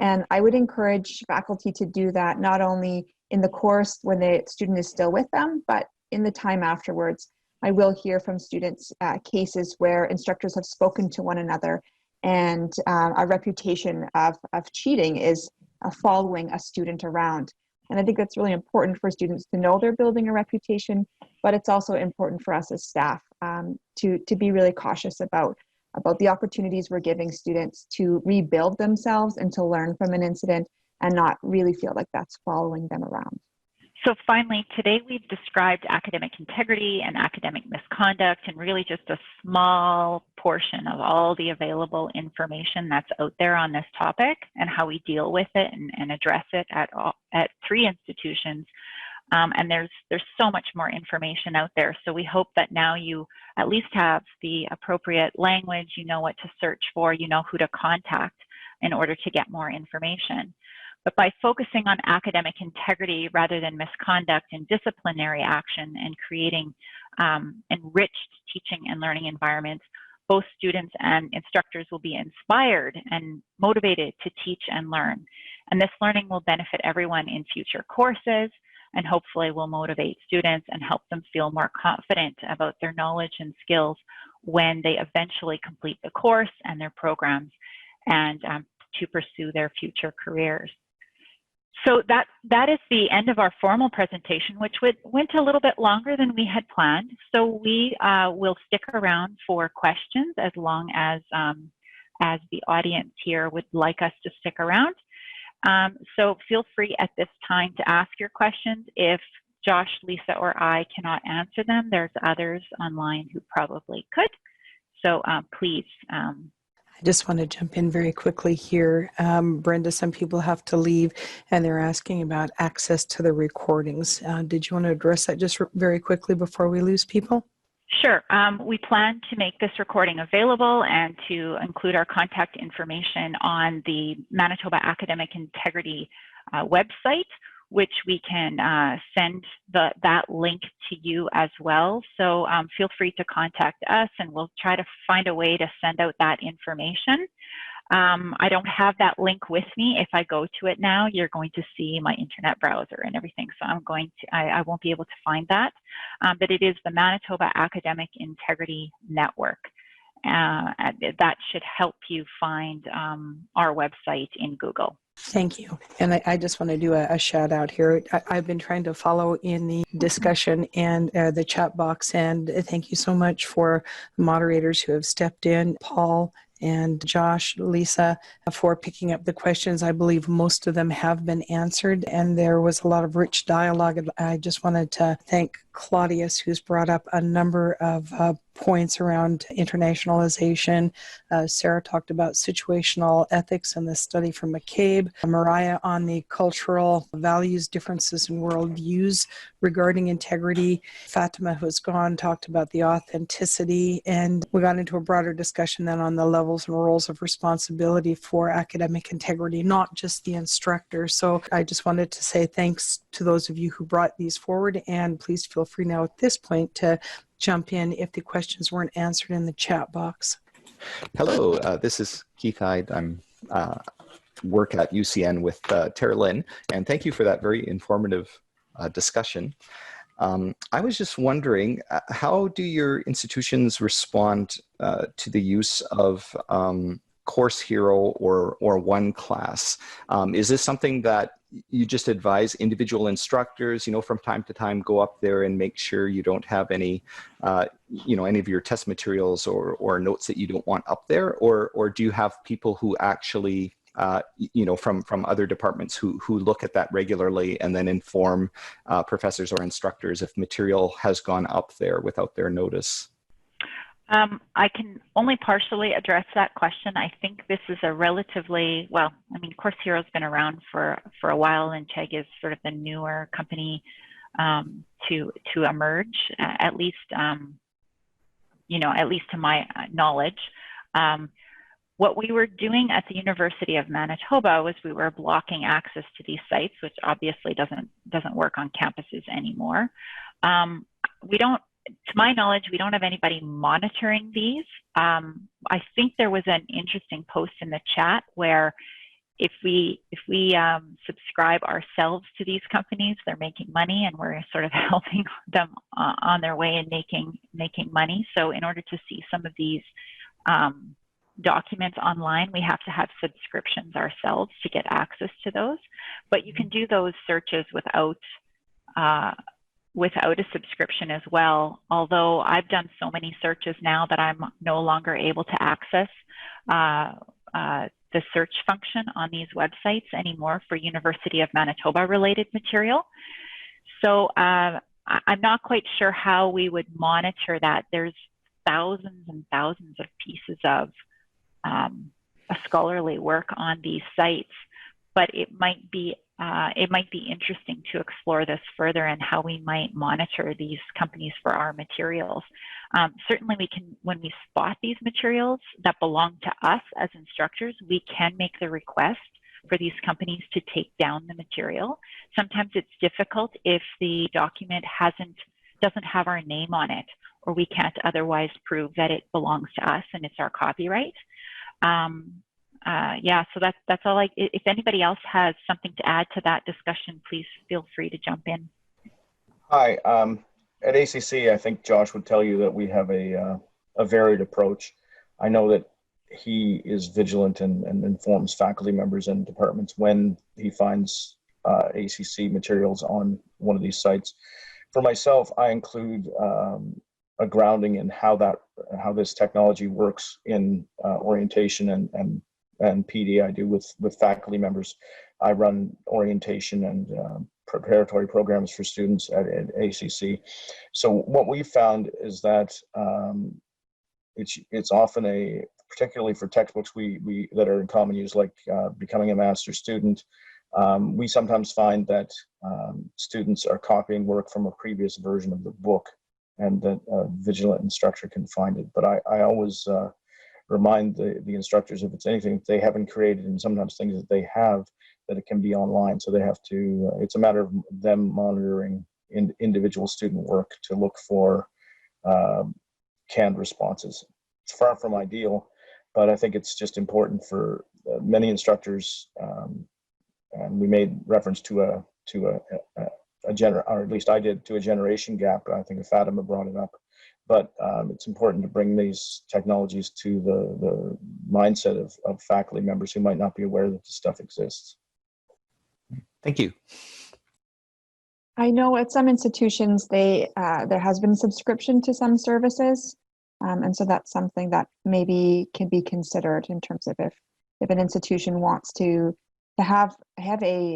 And I would encourage faculty to do that not only in the course when the student is still with them, but in the time afterwards. I will hear from students cases where instructors have spoken to one another and a reputation of cheating is following a student around. And I think that's really important for students to know they're building a reputation, but it's also important for us as staff to be really cautious about the opportunities we're giving students to rebuild themselves and to learn from an incident and not really feel like that's following them around. So finally, today we've described academic integrity and academic misconduct, and really just a small portion of all the available information that's out there on this topic and how we deal with it and address it at 3 institutions. And there's so much more information out there. So we hope that now you at least have the appropriate language, you know what to search for, you know who to contact in order to get more information. But by focusing on academic integrity rather than misconduct and disciplinary action and creating enriched teaching and learning environments, both students and instructors will be inspired and motivated to teach and learn. And this learning will benefit everyone in future courses, and hopefully will motivate students and help them feel more confident about their knowledge and skills when they eventually complete the course and their programs and to pursue their future careers. So that is the end of our formal presentation, which went a little bit longer than we had planned. So we will stick around for questions as long as the audience here would like us to stick around. So feel free at this time to ask your questions. If Josh, Lisa, or I cannot answer them, there's others online who probably could. So please. I just want to jump in very quickly here. Brenda, some people have to leave and they're asking about access to the recordings. Did you want to address that just very quickly before we lose people? Sure. We plan to make this recording available and to include our contact information on the Manitoba Academic Integrity website, which we can send that link to you as well. So feel free to contact us and we'll try to find a way to send out that information. I don't have that link with me. If I go to it now, you're going to see my internet browser and everything. So I won't be able to find that. But it is the Manitoba Academic Integrity Network. That should help you find our website in Google. Thank you. And I just want to do a shout out here. I've been trying to follow in the discussion and the chat box, and thank you so much for the moderators who have stepped in, Paul and Josh, Lisa, for picking up the questions. I believe most of them have been answered, and there was a lot of rich dialogue. I just wanted to thank Claudius, who's brought up a number of points around internationalization. Sarah talked about situational ethics and the study from McCabe. Mariah on the cultural values, differences in worldviews regarding integrity. Fatima, who's gone, talked about the authenticity. And we got into a broader discussion then on the levels and roles of responsibility for academic integrity, not just the instructor. So I just wanted to say thanks to those of you who brought these forward, and please feel free now at this point to jump in if the questions weren't answered in the chat box. Hello, this is Keith Hyde. I'm work at UCN with Tara Lynn, and thank you for that very informative discussion. I was just wondering, how do your institutions respond to the use of Course Hero or OneClass? Is this something that you just advise individual instructors, from time to time, go up there and make sure you don't have any, any of your test materials or notes that you don't want up there? Or do you have people who actually, from other departments who look at that regularly and then inform professors or instructors if material has gone up there without their notice? I can only partially address that question. I think this is a relatively, Course Hero's been around for a while, and Chegg is sort of the newer company to emerge, at least to my knowledge. What we were doing at the University of Manitoba was we were blocking access to these sites, which obviously doesn't work on campuses anymore. To my knowledge, we don't have anybody monitoring these. I think there was an interesting post in the chat where if we subscribe ourselves to these companies, they're making money, and we're sort of helping them on their way and making money. So in order to see some of these documents online, we have to have subscriptions ourselves to get access to those. But you can do those searches without a subscription as well, although I've done so many searches now that I'm no longer able to access the search function on these websites anymore for University of Manitoba related material. So I'm not quite sure how we would monitor that. There's thousands and thousands of pieces of scholarly work on these sites, but it might be interesting to explore this further and how we might monitor these companies for our materials. Certainly we can, when we spot these materials that belong to us as instructors, we can make the request for these companies to take down the material. Sometimes it's difficult if the document doesn't have our name on it, or we can't otherwise prove that it belongs to us and it's our copyright. So that's all. If anybody else has something to add to that discussion, please feel free to jump in. Hi, at ACC, I think Josh would tell you that we have a varied approach. I know that he is vigilant and informs faculty members and departments when he finds ACC materials on one of these sites. For myself, I include a grounding in how this technology works in orientation and PD. I do with faculty members. I run orientation and preparatory programs for students at ACC. So what we found is that it's often particularly for textbooks that are in common use, like Becoming a Master's Student, we sometimes find that students are copying work from a previous version of the book, and that a vigilant instructor can find it. But I always remind the instructors, if it's anything that they haven't created, and sometimes things that they have, that it can be online. So they have to, it's a matter of them monitoring individual student work to look for canned responses. It's far from ideal, but I think it's just important for many instructors. And we made reference to a or at least I did, to a generation gap. I think Fatima brought it up, but it's important to bring these technologies to the mindset of faculty members who might not be aware that this stuff exists. Thank you. I know at some institutions, there has been subscription to some services. And so that's something that maybe can be considered in terms of if an institution wants to have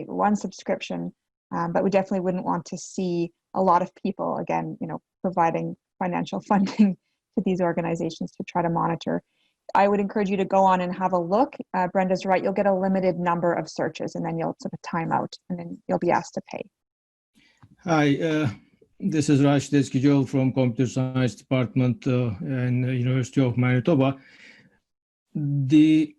one subscription, but we definitely wouldn't want to see a lot of people, again, providing financial funding to these organizations to try to monitor. I would encourage you to go on and have a look. Brenda's right, you'll get a limited number of searches and then you'll sort of time out and then you'll be asked to pay. Hi, this is Raj Deskijo from Computer Science Department in the University of Manitoba. The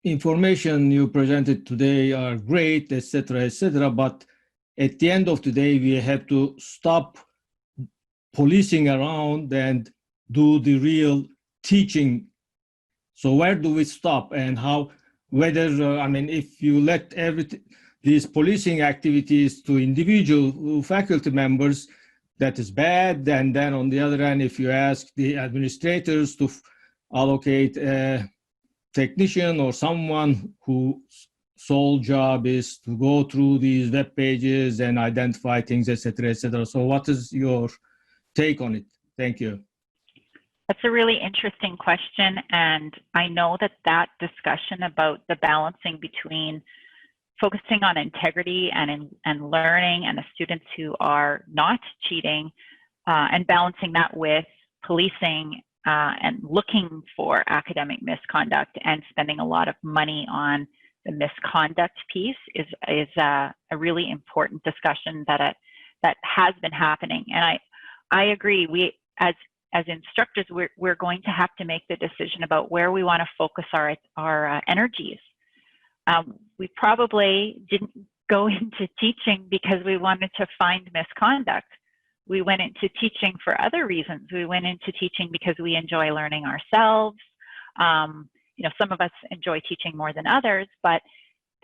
information you presented today are great, etc., but at the end of the day, we have to stop policing around and do the real teaching. So where do we stop, and how, whether, if you let these policing activities to individual faculty members, that is bad. And then on the other hand, if you ask the administrators to allocate a technician or someone whose sole job is to go through these web pages and identify things, etc., etc. So what is your take on it? Thank you. That's a really interesting question. And I know that discussion about the balancing between focusing on integrity and learning and the students who are not cheating and balancing that with policing and looking for academic misconduct and spending a lot of money on the misconduct piece is a really important discussion that has been happening. And I agree. We as instructors, we're going to have to make the decision about where we want to focus our energies. We probably didn't go into teaching because we wanted to find misconduct. We went into teaching for other reasons. We went into teaching because we enjoy learning ourselves. Some of us enjoy teaching more than others, but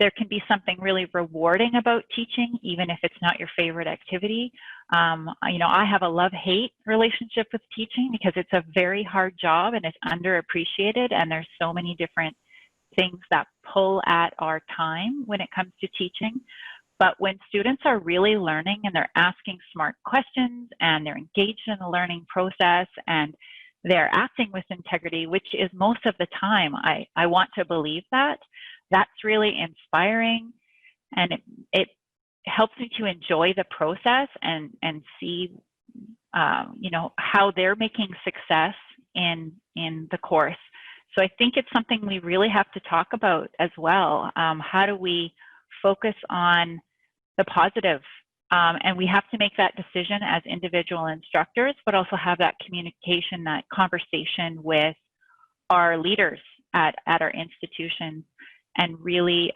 there can be something really rewarding about teaching, even if it's not your favorite activity. I have a love-hate relationship with teaching because it's a very hard job and it's underappreciated, and there's so many different things that pull at our time when it comes to teaching. But when students are really learning and they're asking smart questions and they're engaged in the learning process and they're acting with integrity, which is most of the time, I want to believe that's really inspiring, and it helps me to enjoy the process and see how they're making success in the course. So I think it's something we really have to talk about as well. How do we focus on the positive? And we have to make that decision as individual instructors, but also have that communication, that conversation with our leaders at our institutions, and really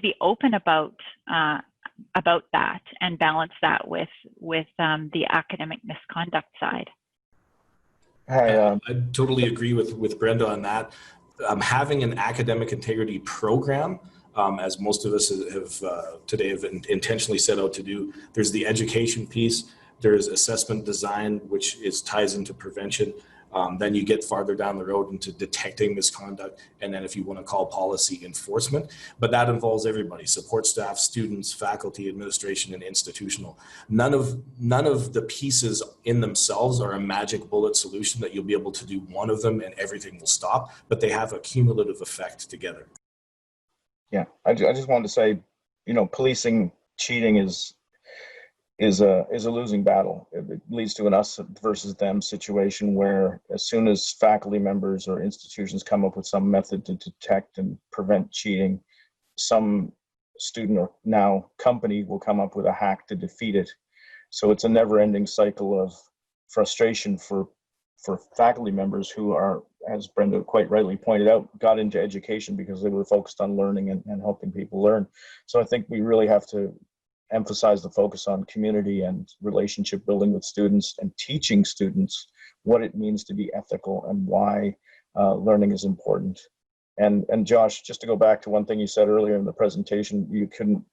be open about that and balance that with the academic misconduct side. I totally agree with Brenda on that. Having an academic integrity program, as most of us have today have intentionally set out to do, there's the education piece, there's assessment design, which ties into prevention. Then you get farther down the road into detecting misconduct, and then if you want to call policy, enforcement. But that involves everybody: support staff, students, faculty, administration, and institutional. None of the pieces in themselves are a magic bullet solution that you'll be able to do one of them and everything will stop, but they have a cumulative effect together. Yeah, I just wanted to say, policing cheating is a losing battle. It leads to an us versus them situation where as soon as faculty members or institutions come up with some method to detect and prevent cheating, some student or now company will come up with a hack to defeat it. So it's a never-ending cycle of frustration for faculty members who are as Brenda quite rightly pointed out, got into education because they were focused on learning and helping people learn. So I think we really have to emphasize the focus on community and relationship building with students and teaching students what it means to be ethical and why learning is important. And Josh, just to go back to one thing you said earlier in the presentation, you couldn't,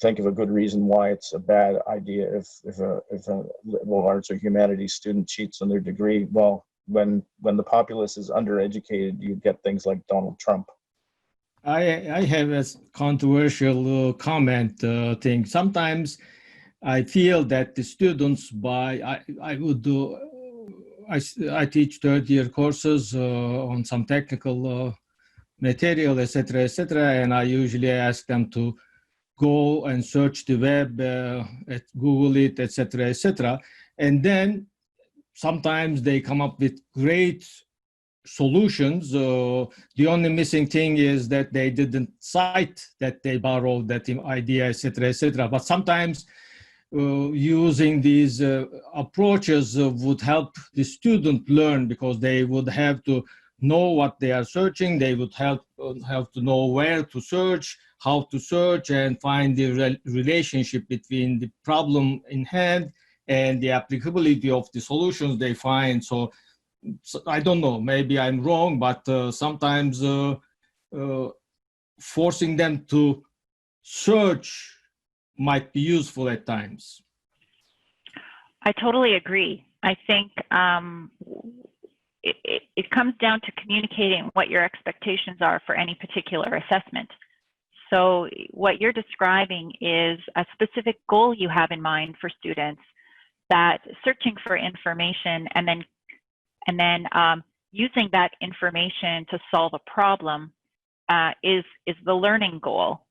think of a good reason why it's a bad idea if a liberal arts or humanities student cheats on their degree. Well, when the populace is undereducated, you get things like Donald Trump. I have a controversial comment thing. Sometimes I feel that the students I teach third-year courses on some technical material, etc., and I usually ask them to go and search the web, Google it, etc., and then sometimes they come up with great solutions. The only missing thing is that they didn't cite that they borrowed that idea, etc. But sometimes using these approaches would help the student learn, because they would have to know what they are searching. They would have to know where to search, how to search, and find the relationship between the problem in hand and the applicability of the solutions they find. So I don't know, maybe I'm wrong, but sometimes forcing them to search might be useful at times. I totally agree. I think it comes down to communicating what your expectations are for any particular assessment. So what you're describing is a specific goal you have in mind for students, that searching for information and then using that information to solve a problem is the learning goal.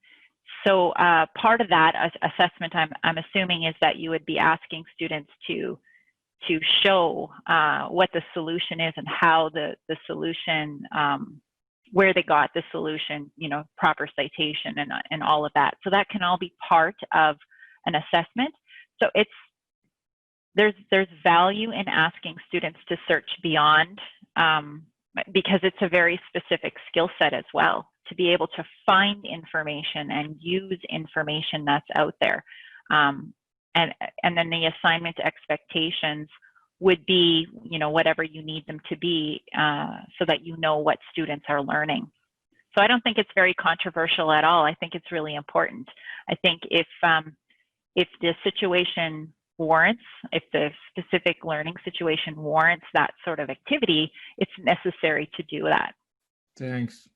So part of that assessment, I'm assuming, is that you would be asking students to show what the solution is and how the solution, where they got the solution, proper citation and all of that. So that can all be part of an assessment. So there's value in asking students to search beyond, because it's a very specific skill set as well, to be able to find information and use information that's out there. And then the assignment expectations would be, whatever you need them to be, so that you know what students are learning. So I don't think it's very controversial at all. I think it's really important. I think if the situation warrants, if the specific learning situation warrants that sort of activity, it's necessary to do that. Thanks.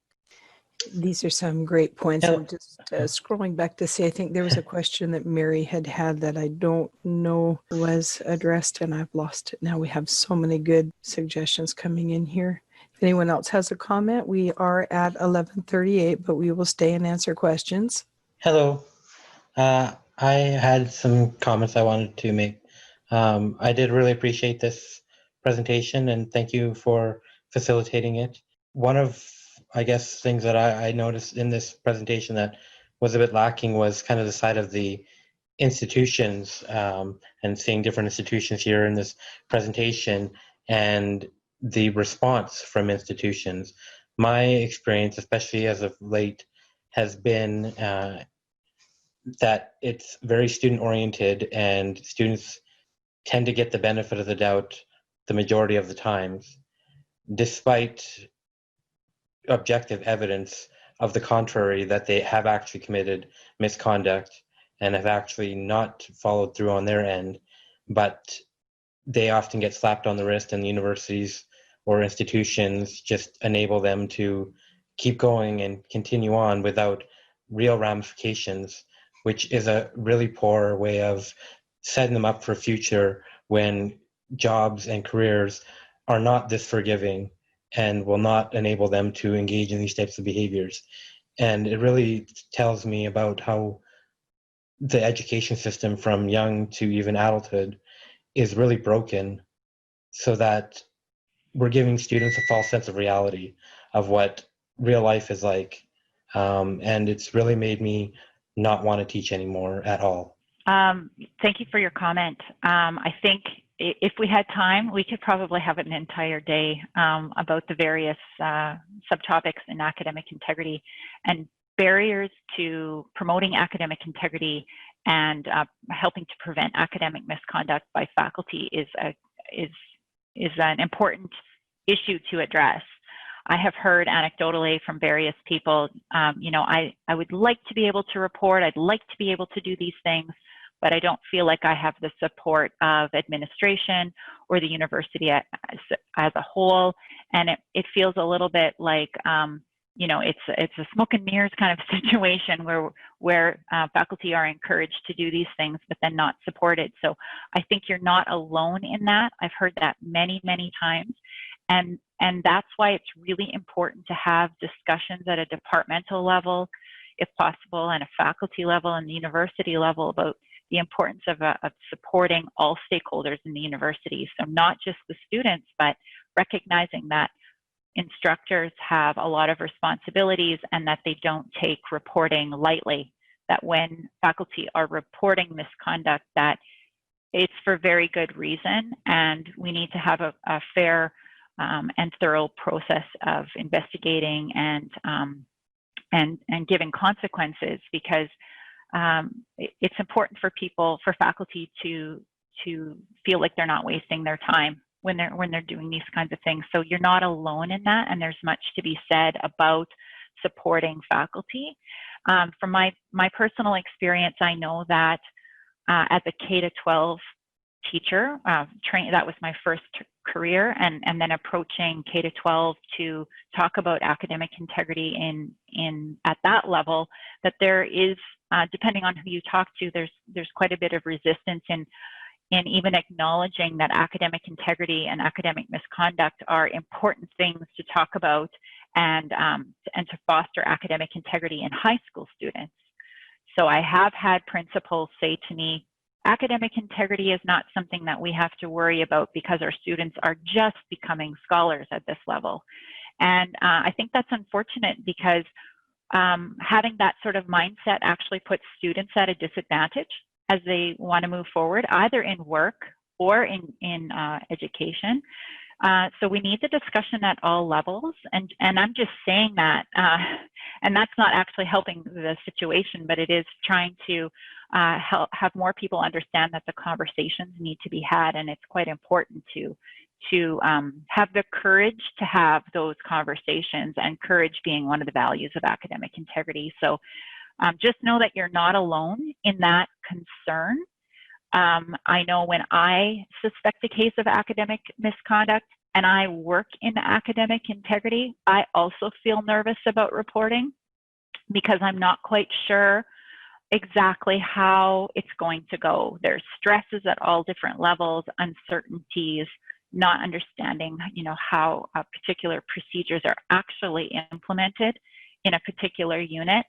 These are some great points. I'm just scrolling back to see, I think there was a question that Mary had that I don't know was addressed, and I've lost it now. We have so many good suggestions coming in here. If anyone else has a comment, we are at 11:38, but we will stay and answer questions. Hello. I had some comments I wanted to make. I did really appreciate this presentation, and thank you for facilitating it. One of, I guess, things that I noticed in this presentation that was a bit lacking was kind of the side of the institutions, and seeing different institutions here in this presentation and the response from institutions. My experience, especially as of late, has been that it's very student-oriented, and students tend to get the benefit of the doubt the majority of the times, despite objective evidence of the contrary, that they have actually committed misconduct and have actually not followed through on their end. But they often get slapped on the wrist, and the universities or institutions just enable them to keep going and continue on without real ramifications, which is a really poor way of setting them up for a future when jobs and careers are not this forgiving and will not enable them to engage in these types of behaviors. And it really tells me about how the education system from young to even adulthood is really broken, so that we're giving students a false sense of reality of what real life is like. And it's really made me not want to teach anymore at all. Thank you for your comment. I think if we had time, we could probably have an entire day about the various subtopics in academic integrity, and barriers to promoting academic integrity and helping to prevent academic misconduct by faculty is an important issue to address. I have heard anecdotally from various people, you know, I would like to be able to report, I'd like to be able to do these things, but I don't feel like I have the support of administration or the university as a whole. And it feels a little bit like, you know, it's a smoke and mirrors kind of situation where faculty are encouraged to do these things, but then not supported. So I think you're not alone in that. I've heard that many, many times. And that's why it's really important to have discussions at a departmental level, if possible, and a faculty level and the university level about the importance of supporting all stakeholders in the university. So not just the students, but recognizing that instructors have a lot of responsibilities and that they don't take reporting lightly, that when faculty are reporting misconduct, that it's for very good reason, and we need to have a fair and thorough process of investigating and giving consequences, because it's important for faculty to feel like they're not wasting their time when they're doing these kinds of things. So you're not alone in that, and there's much to be said about supporting faculty. From my personal experience, I know that as a K-12 teacher, that was my first career, and then approaching K-12 to talk about academic integrity at that level, that there is, depending on who you talk to, there's quite a bit of resistance in even acknowledging that academic integrity and academic misconduct are important things to talk about and to foster academic integrity in high school students. So I have had principals say to me, academic integrity is not something that we have to worry about because our students are just becoming scholars at this level. And I think that's unfortunate, because having that sort of mindset actually puts students at a disadvantage as they want to move forward, either in work or in education. So we need the discussion at all levels, and I'm just saying that, and that's not actually helping the situation, but it is trying to have more people understand that the conversations need to be had, and it's quite important to have the courage to have those conversations, and courage being one of the values of academic integrity. So just know that you're not alone in that concern. I know when I suspect a case of academic misconduct and I work in academic integrity, I also feel nervous about reporting, because I'm not quite sure exactly how it's going to go. There's stresses at all different levels, uncertainties, not understanding, you know, how particular procedures are actually implemented in a particular unit.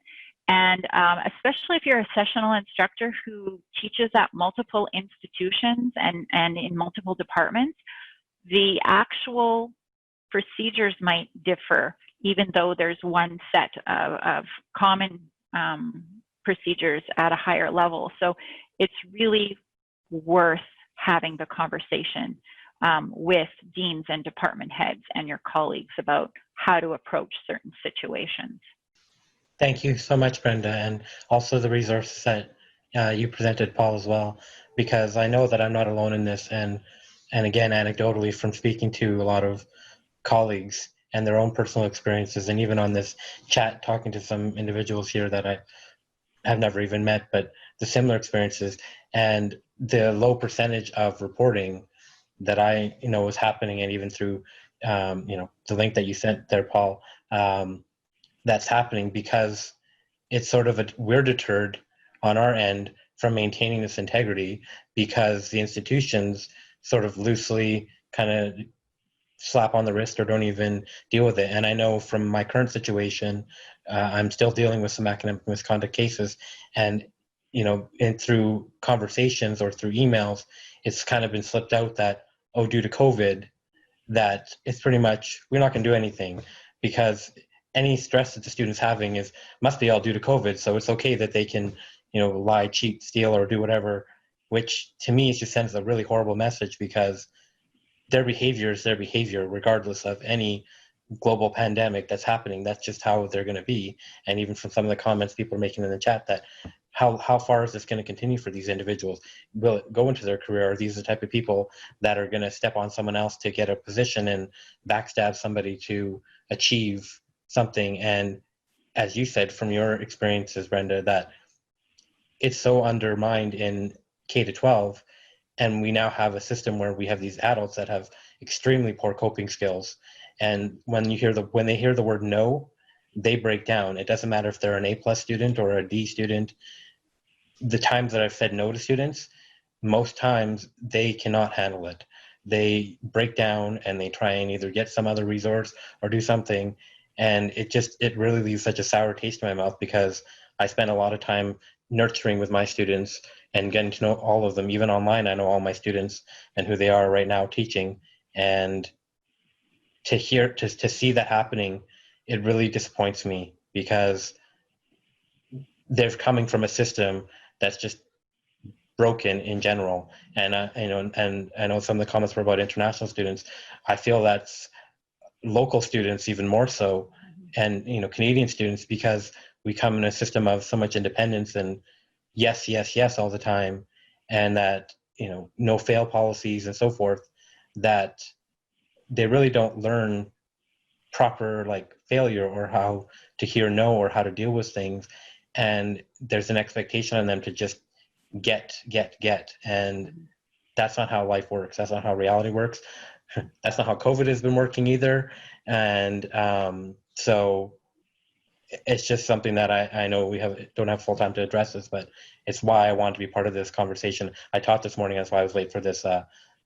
And especially if you're a sessional instructor who teaches at multiple institutions and in multiple departments, the actual procedures might differ, even though there's one set of common procedures at a higher level. So it's really worth having the conversation with deans and department heads and your colleagues about how to approach certain situations. Thank you so much, Brenda, and also the resources that you presented, Paul, as well, because I know that I'm not alone in this, and again, anecdotally, from speaking to a lot of colleagues and their own personal experiences, and even on this chat, talking to some individuals here that I have never even met, but the similar experiences and the low percentage of reporting that I know was happening, and even through the link that you sent there, Paul, that's happening because it's sort of we're deterred on our end from maintaining this integrity, because the institutions sort of loosely kind of slap on the wrist or don't even deal with it. And I know from my current situation, I'm still dealing with some academic misconduct cases, and and through conversations or through emails, it's kind of been slipped out that, oh, due to COVID, that it's pretty much, we're not going to do anything, because any stress that the student's having must be all due to COVID. So it's okay that they can, lie, cheat, steal, or do whatever which to me just sends a really horrible message, because their behavior is their behavior regardless of any global pandemic that's happening. That's just how they're going to be. And even from some of the comments people are making in the chat, that how far is this going to continue for these individuals? Will it go into their career? Are these the type of people that are going to step on someone else to get a position and backstab somebody to achieve something? And as you said from your experiences, Brenda, that it's so undermined in K-12, and we now have a system where we have these adults that have extremely poor coping skills. And when they hear the word no, they break down. It doesn't matter if they're an A+ student or a D student. The times that I've said no to students, most times they cannot handle it. They break down and they try and either get some other resource or do something. And it really leaves such a sour taste in my mouth, because I spend a lot of time nurturing with my students and getting to know all of them. Even online, I know all my students and who they are right now teaching. And to see that happening, it really disappoints me, because they're coming from a system that's just broken in general. And and I know some of the comments were about international students. I feel that's local students even more so, and Canadian students, because we come in a system of so much independence and yes all the time, and that no fail policies and so forth, that they really don't learn proper failure, or how to hear no, or how to deal with things. And there's an expectation on them to just get, and that's not how life works. That's not how reality works. That's not how COVID has been working either. And so it's just something that I know we don't have full time to address this, but it's why I want to be part of this conversation. I taught this morning, that's why I was late for this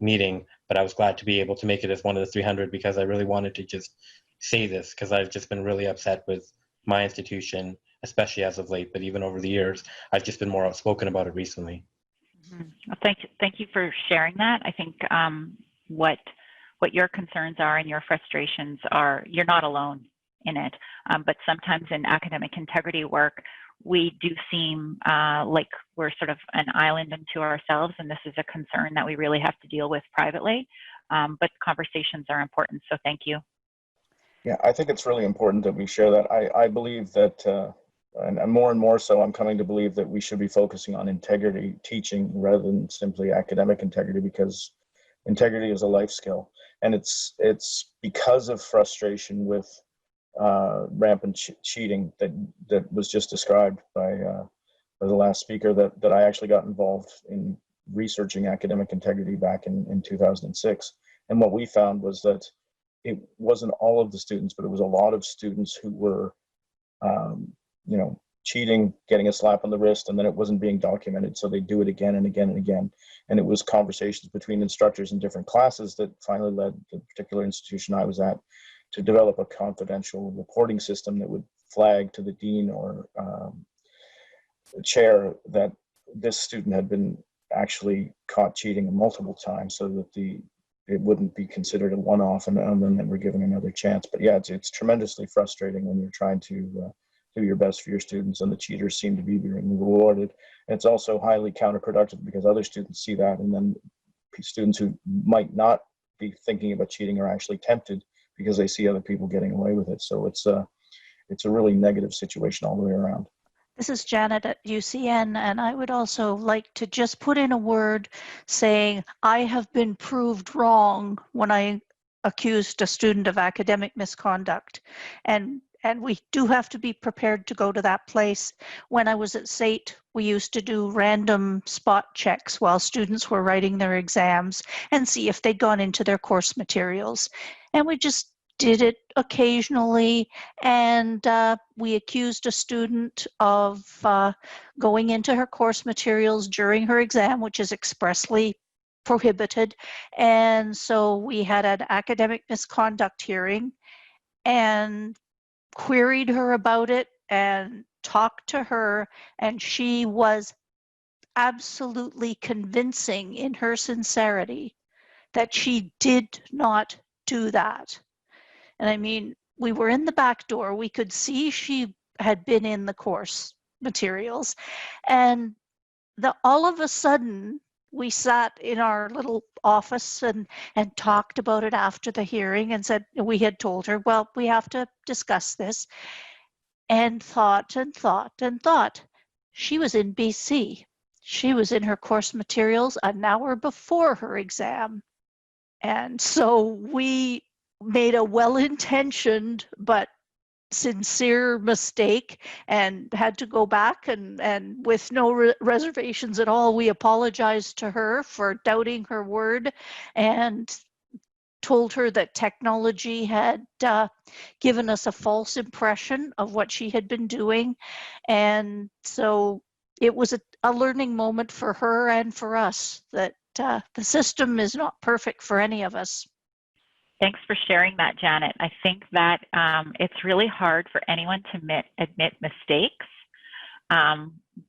meeting, but I was glad to be able to make it as one of the 300, because I really wanted to just say this, because I've just been really upset with my institution, especially as of late, but even over the years, I've just been more outspoken about it recently. Well, thank you for sharing that. I think what your concerns are and your frustrations are, you're not alone in it. But sometimes in academic integrity work, we do seem like we're sort of an island unto ourselves, and this is a concern that we really have to deal with privately. But conversations are important, so thank you. Yeah, I think it's really important that we share that. I believe that, and more so, I'm coming to believe that we should be focusing on integrity teaching rather than simply academic integrity, because integrity is a life skill. And it's because of frustration with rampant cheating that was just described by the last speaker that I actually got involved in researching academic integrity back in 2006. And what we found was that it wasn't all of the students, but it was a lot of students who were, cheating, getting a slap on the wrist, and then it wasn't being documented. So they do it again and again and again. And it was conversations between instructors in different classes that finally led the particular institution I was at to develop a confidential reporting system that would flag to the dean or the chair that this student had been actually caught cheating multiple times, so that it wouldn't be considered a one-off, and then they were given another chance. But yeah, it's tremendously frustrating when you're trying to do your best for your students and the cheaters seem to be being rewarded. And it's also highly counterproductive, because other students see that, and then students who might not be thinking about cheating are actually tempted because they see other people getting away with it. So it's a really negative situation all the way around. This is Janet at UCN, and I would also like to just put in a word saying I have been proved wrong when I accused a student of academic misconduct. And we do have to be prepared to go to that place. When I was at SAIT, we used to do random spot checks while students were writing their exams and see if they'd gone into their course materials. And we just did it occasionally, and we accused a student of going into her course materials during her exam, which is expressly prohibited. And so we had an academic misconduct hearing and queried her about it and talked to her, and she was absolutely convincing in her sincerity that she did not do that. And I mean, we were in the back door. We could see she had been in the course materials. And all of a sudden, we sat in our little office and talked about it after the hearing and said, we had told her, well, we have to discuss this, and thought and thought and thought. She was in BC. She was in her course materials an hour before her exam. And so we made a well-intentioned but sincere mistake and had to go back and with no reservations at all, we apologized to her for doubting her word and told her that technology had given us a false impression of what she had been doing. And so it was a learning moment for her and for us that the system is not perfect for any of us. Thanks for sharing that, Janet. I think that it's really hard for anyone to admit mistakes,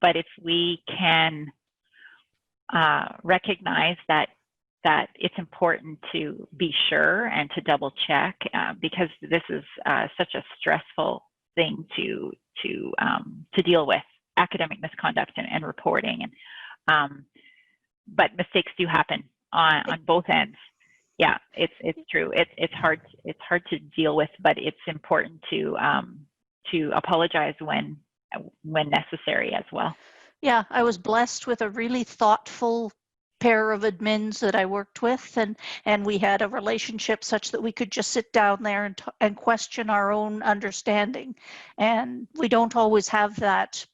but if we can recognize that it's important to be sure and to double check, because this is such a stressful thing to deal with, academic misconduct and reporting, but mistakes do happen on both ends. Yeah, it's true. It's hard to deal with, but it's important to apologize when necessary as well. Yeah, I was blessed with a really thoughtful pair of admins that I worked with, and we had a relationship such that we could just sit down there and question our own understanding, and we don't always have that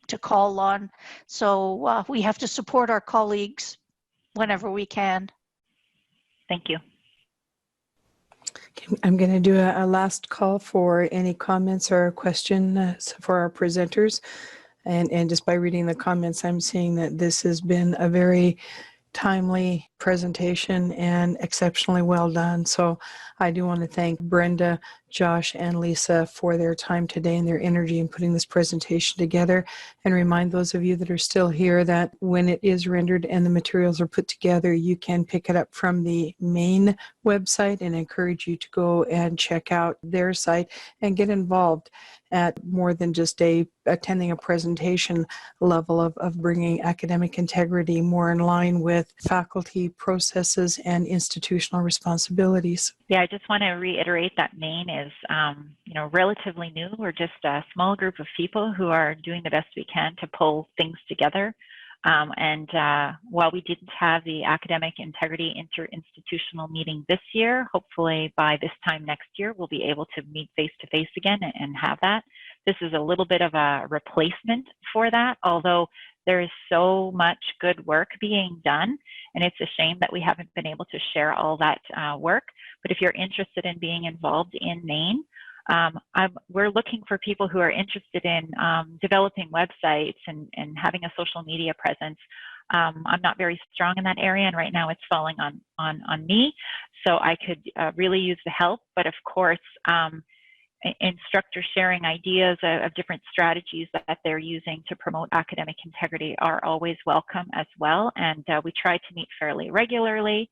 to call on, so we have to support our colleagues whenever we can. Thank you. Okay, I'm going to do a last call for any comments or questions for our presenters. And just by reading the comments, I'm seeing that this has been a very timely presentation and exceptionally well done. So I do want to thank Brenda, Josh, and Lisa for their time today and their energy in putting this presentation together, and remind those of you that are still here that when it is rendered and the materials are put together, you can pick it up from the main website, and encourage you to go and check out their site and get involved at more than just attending a presentation level of bringing academic integrity more in line with faculty processes and institutional responsibilities. Yeah, I just want to reiterate that Maine is, relatively new. We're just a small group of people who are doing the best we can to pull things together. While we didn't have the academic integrity interinstitutional meeting this year, hopefully by this time next year, we'll be able to meet face-to-face again and have that. This is a little bit of a replacement for that, although there is so much good work being done, and it's a shame that we haven't been able to share all that work. But if you're interested in being involved in Maine, we're looking for people who are interested in developing websites and having a social media presence. I'm not very strong in that area, and right now it's falling on me, so I could really use the help. But of course, instructors sharing ideas of different strategies that they're using to promote academic integrity are always welcome as well. And we try to meet fairly regularly.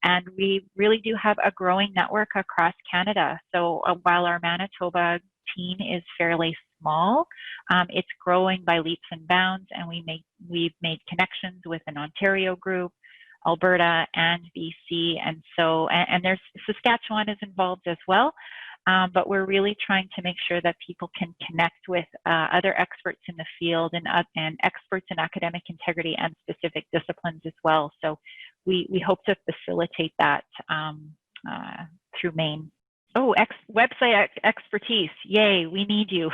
And we really do have a growing network across Canada. So while our Manitoba team is fairly small, it's growing by leaps and bounds. And we've made connections with an Ontario group, Alberta, and BC. And so, and there's Saskatchewan is involved as well. But we're really trying to make sure that people can connect with other experts in the field and experts in academic integrity and specific disciplines as well. So we hope to facilitate that through Maine. Oh, website expertise. Yay, we need you.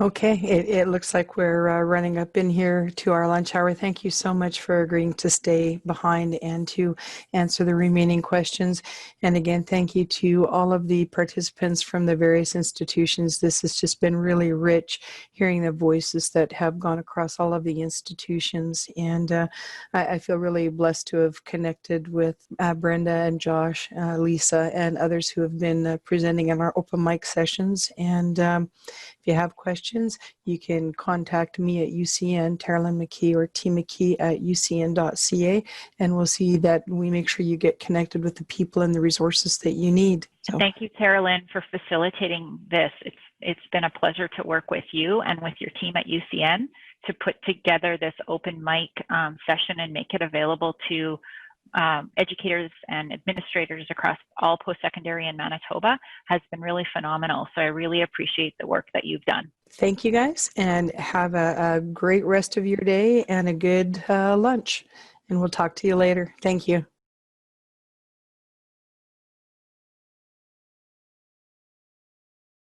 Okay, it looks like we're running up in here to our lunch hour. Thank you so much for agreeing to stay behind and to answer the remaining questions. And again, thank you to all of the participants from the various institutions. This has just been really rich, hearing the voices that have gone across all of the institutions. And I feel really blessed to have connected with Brenda and Josh, Lisa, and others who have been presenting in our open mic sessions. And if you have questions, you can contact me at UCN, Teralyn McKee, or tmckee@ucn.ca, and we'll see that we make sure you get connected with the people and the resources that you need. So. Thank you, Teralyn, for facilitating this. it's been a pleasure to work with you and with your team at UCN to put together this open mic session and make it available to educators and administrators across all post-secondary in Manitoba has been really phenomenal. So I really appreciate the work that you've done. Thank you guys, and have a great rest of your day and a good lunch. And we'll talk to you later. Thank you.